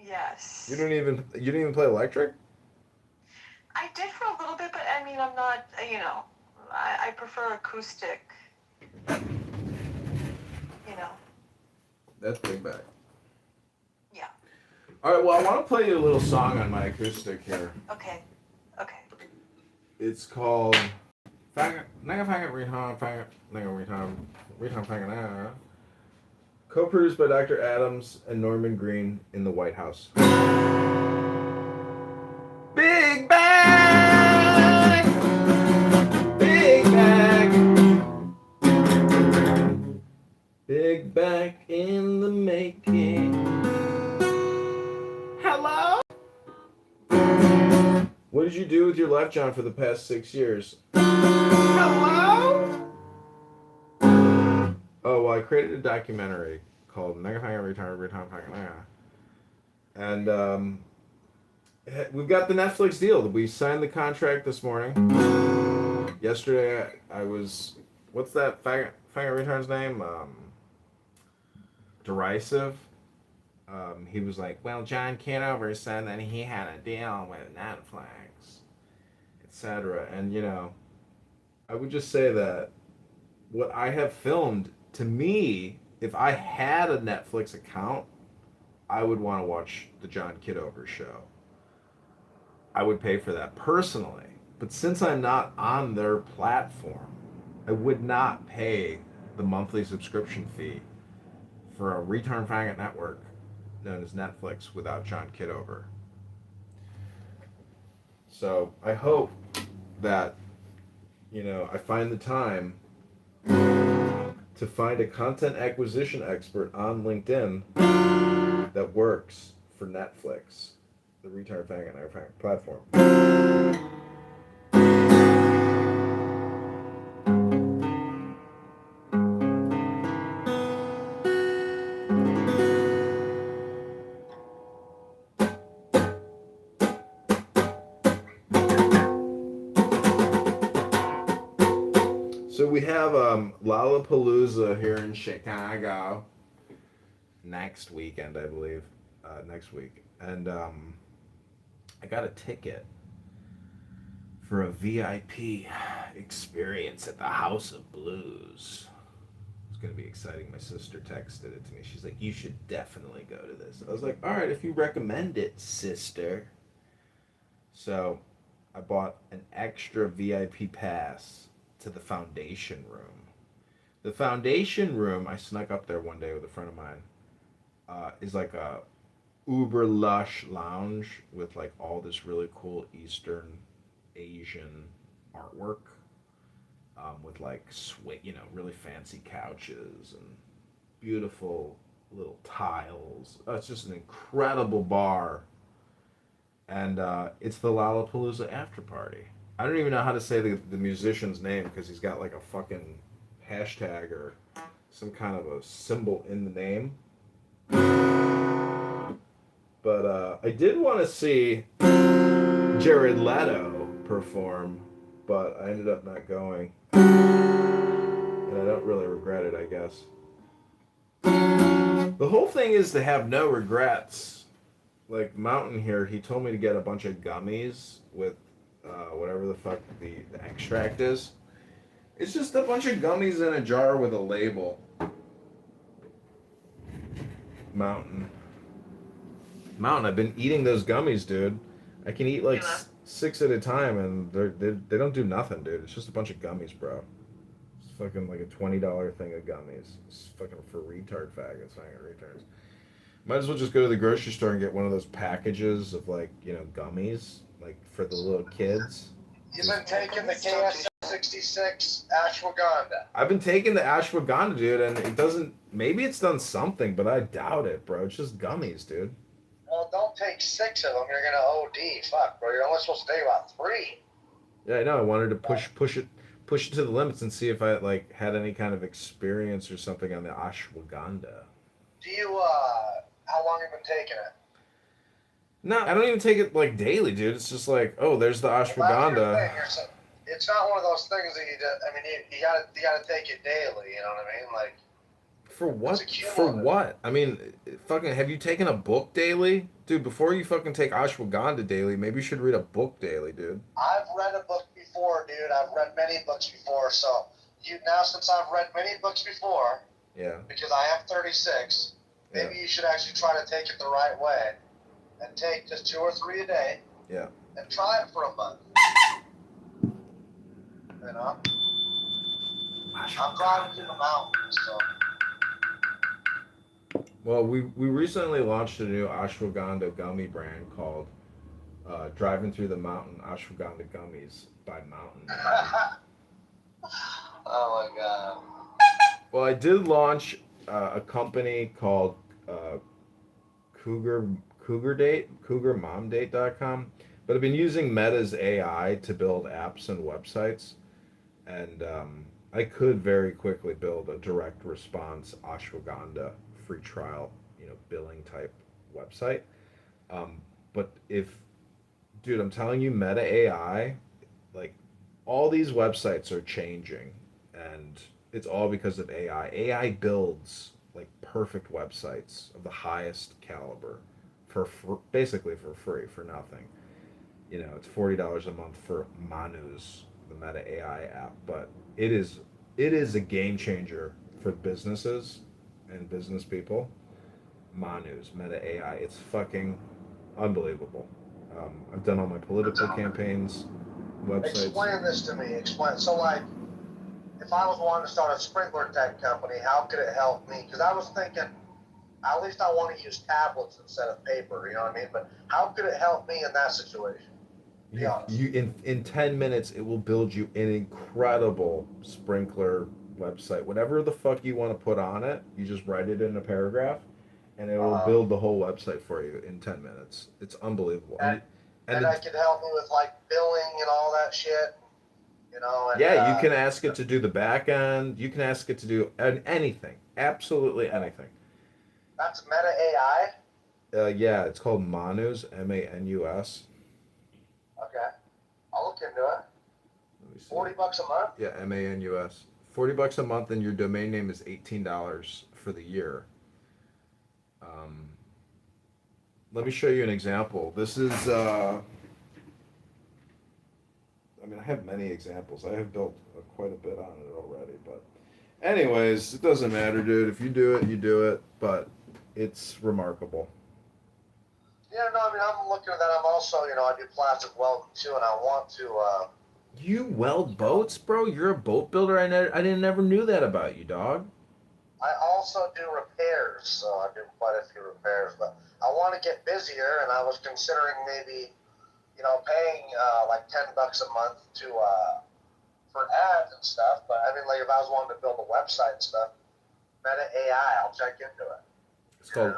Yes. You didn't even play electric? I did for a little bit, but I mean, I'm not, you know, I prefer acoustic. You know. That's big back. Yeah. All right, well, I want to play you a little song on my acoustic here. Okay. Okay. It's called Faggot, Nigga Faggot, Rehab, Faggot, Nigga Rehab, Rehab Faggot, co-produced by Dr. Adams and Norman Green in the White House. Big Bang! Big the making. Hello? What did you do with your life, John, for the past 6 years? Hello? Oh, well, I created a documentary called Mega Fang Retard. And we've got the Netflix deal. We signed the contract this morning. Yesterday, I was... What's that Fang Retard's name? Derisive. He was like, well, John Kitover said that he had a deal with Netflix, etc. And, you know, I would just say that what I have filmed, to me, if I had a Netflix account, I would want to watch the John Kitover show. I would pay for that personally. But since I'm not on their platform, I would not pay the monthly subscription fee for a retard faggot network known as Netflix without John Kitover. So I hope that, you know, I find the time to find a content acquisition expert on LinkedIn that works for Netflix, the retard faggot network platform. So we have Lollapalooza here in Chicago next weekend, I believe. Next week. And I got a ticket for a VIP experience at the House of Blues. It's going to be exciting. My sister texted it to me. She's like, you should definitely go to this. I was like, all right, if you recommend it, sister. So I bought an extra VIP pass to the Foundation Room. The Foundation Room, I snuck up there one day with a friend of mine, is like a uber lush lounge with like all this really cool Eastern Asian artwork, with like really fancy couches and beautiful little tiles. It's just an incredible bar, and it's the Lollapalooza after party. I don't even know how to say the musician's name because he's got like a fucking hashtag or some kind of a symbol in the name. But I did want to see Jared Leto perform, but I ended up not going. And I don't really regret it, I guess. The whole thing is to have no regrets. Like Mountain here, he told me to get a bunch of gummies with whatever the fuck the extract is. It's just a bunch of gummies in a jar with a label. Mountain, I've been eating those gummies, dude. I can eat like 6 at a time, and they don't do nothing, dude. It's just a bunch of gummies, bro. It's fucking like a $20 thing of gummies. It's fucking for retard faggots, faggot retards. Might as well just go to the grocery store and get one of those packages of like, gummies, like for the little kids. You've been taking the KS66 ashwagandha. I've been taking the ashwagandha, dude, and it doesn't. Maybe it's done something, but I doubt it, bro. It's just gummies, dude. Well, don't take 6 of them. You're gonna OD. Fuck, bro. You're only supposed to take about 3. Yeah, I know. I wanted to push it to the limits and see if I like had any kind of experience or something on the ashwagandha. Do you how long have you been taking it? No, I don't even take it like daily, dude. It's just like, oh, there's the ashwagandha. It's not one of those things that you just. I mean, you gotta take it daily. You know what I mean? Like. For what? For what? I mean, fucking, have you taken a book daily? Dude, before you fucking take ashwagandha daily, maybe you should read a book daily, dude. I've read a book before, dude. I've read many books before, so since I've read many books before, yeah. Because I am 36, maybe you should actually try to take it the right way and take just 2 or 3 a day. Yeah. And try it for a month. You know? I'm driving to the mountains, so. Well, we recently launched a new ashwagandha gummy brand called Driving Through the Mountain Ashwagandha Gummies by Mountain. Oh my god. Well, I did launch a company called uh, Cougar CougarMomDate.com. But I've been using Meta's AI to build apps and websites, and I could very quickly build a direct response ashwagandha free trial, billing type website. Um, but if, dude, I'm telling you, Meta AI, like all these websites are changing, and it's all because of AI. AI builds like perfect websites of the highest caliber for basically for free, for nothing. It's $40 a month for Manus, the Meta AI app, but it is it is a game changer for businesses and business people. Manus, Meta AI, it's fucking unbelievable. I've done all my political campaigns, websites. Explain this to me. Explain. So, like, if I was wanting to start a sprinkler tech company, how could it help me? Because I was thinking, at least I want to use tablets instead of paper. You know what I mean? But how could it help me in that situation? Be You, honest. you in 10 minutes it will build you an incredible sprinkler website. Whatever the fuck you want to put on it, you just write it in a paragraph and it will build the whole website for you in 10 minutes. It's unbelievable. And And the, I could help me with like billing and all that shit. And yeah, you can ask it to do the back end. You can ask it to do anything. Absolutely anything. that's Meta AI. Yeah, it's called Manus, Manus. Okay, I'll look into it. Let me see. $40 a month. Yeah, Manus. $40 a month, and your domain name is $18 for the year. Um, Let me show you an example. This is, I mean, I have many examples. I have built quite a bit on it already, but anyways, it doesn't matter, dude. If you do it, you do it, but it's remarkable. Yeah, no, I mean, I'm looking at that. I'm also, I do plastic welding too, and I want to. You weld boats, bro? You're a boat builder? I didn't never knew that about you, dog. I also do repairs, so I do quite a few repairs. But I want to get busier, and I was considering maybe, paying like $10 a month to for ads and stuff. But I mean, like if I was wanting to build a website and stuff, Meta AI, I'll check into it. It's called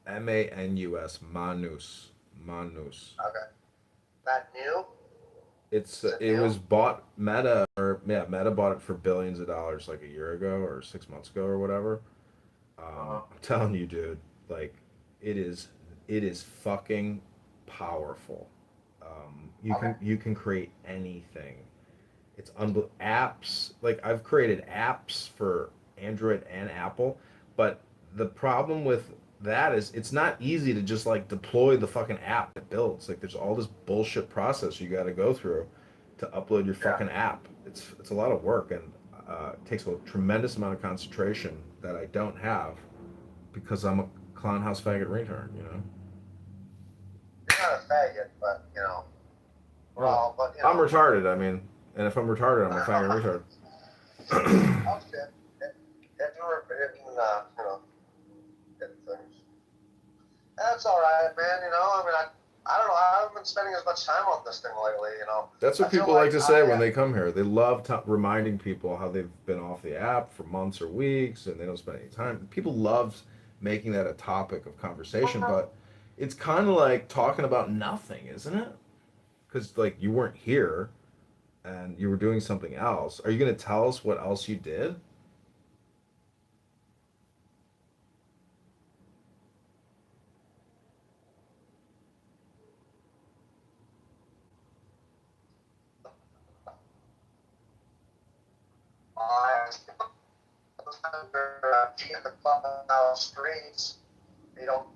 Manus, Manus, Manus. Okay. That new? It was bought Meta, or yeah, Meta bought it for billions of dollars like a year ago or 6 months ago or whatever. I'm telling you, dude, like it is it is fucking powerful. You can create anything. It's apps. Like I've created apps for Android and Apple, but the problem with that is it's not easy to just like deploy the fucking app it builds. Like there's all this bullshit process you got to go through to upload your fucking app. It's a lot of work, and it takes a tremendous amount of concentration that I don't have because I'm a clown house faggot retard. You're not a faggot, but we're all. But I'm retarded. I mean, and if I'm retarded, I'm a faggot retard. Oh shit. Hitting things. That's all right, man. I mean, I don't know. I haven't been spending as much time on this thing lately. That's what I feel people like to say when I, they come here. They love reminding people how they've been off the app for months or weeks and they don't spend any time. People love making that a topic of conversation, but it's kind of like talking about nothing, isn't it? Because like you weren't here and you were doing something else. Are you going to tell us what else you did? I in the clubhouse streets. You don't.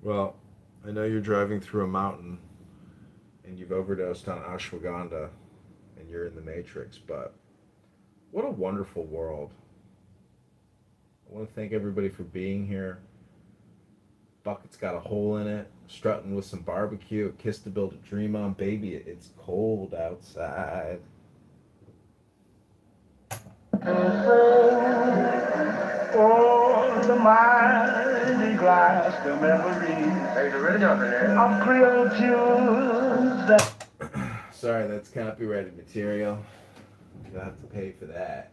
Well, I know you're driving through a mountain and you've overdosed on ashwagandha and you're in the Matrix, but what a wonderful world. I want to thank everybody for being here. bucket's got a hole in it, strutting with some barbecue, a kiss to build a dream on, baby, it's cold outside. Oh, the mighty glass, the memories of Creole tunes that Sorry, that's copyrighted material. You'll have to pay for that.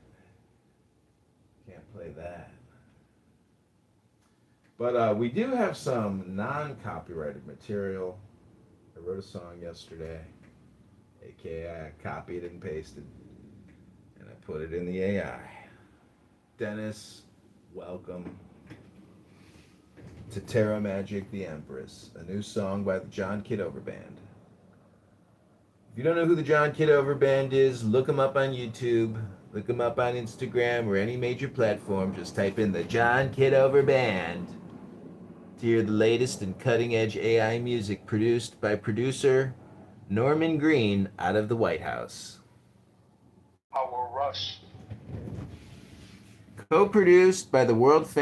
Can't play that. But we do have some non-copyrighted material. I wrote a song yesterday, aka I copied and pasted, and I put it in the AI. Dennis, welcome to Terra Magic the Empress, a new song by the John Kitover Band. If you don't know who the John Kitover Band is, look them up on YouTube, look them up on Instagram or any major platform. Just type in the John Kitover Band to hear the latest and cutting edge AI music produced by producer Norman Green out of the White House. Our rush. Co-produced by the world famous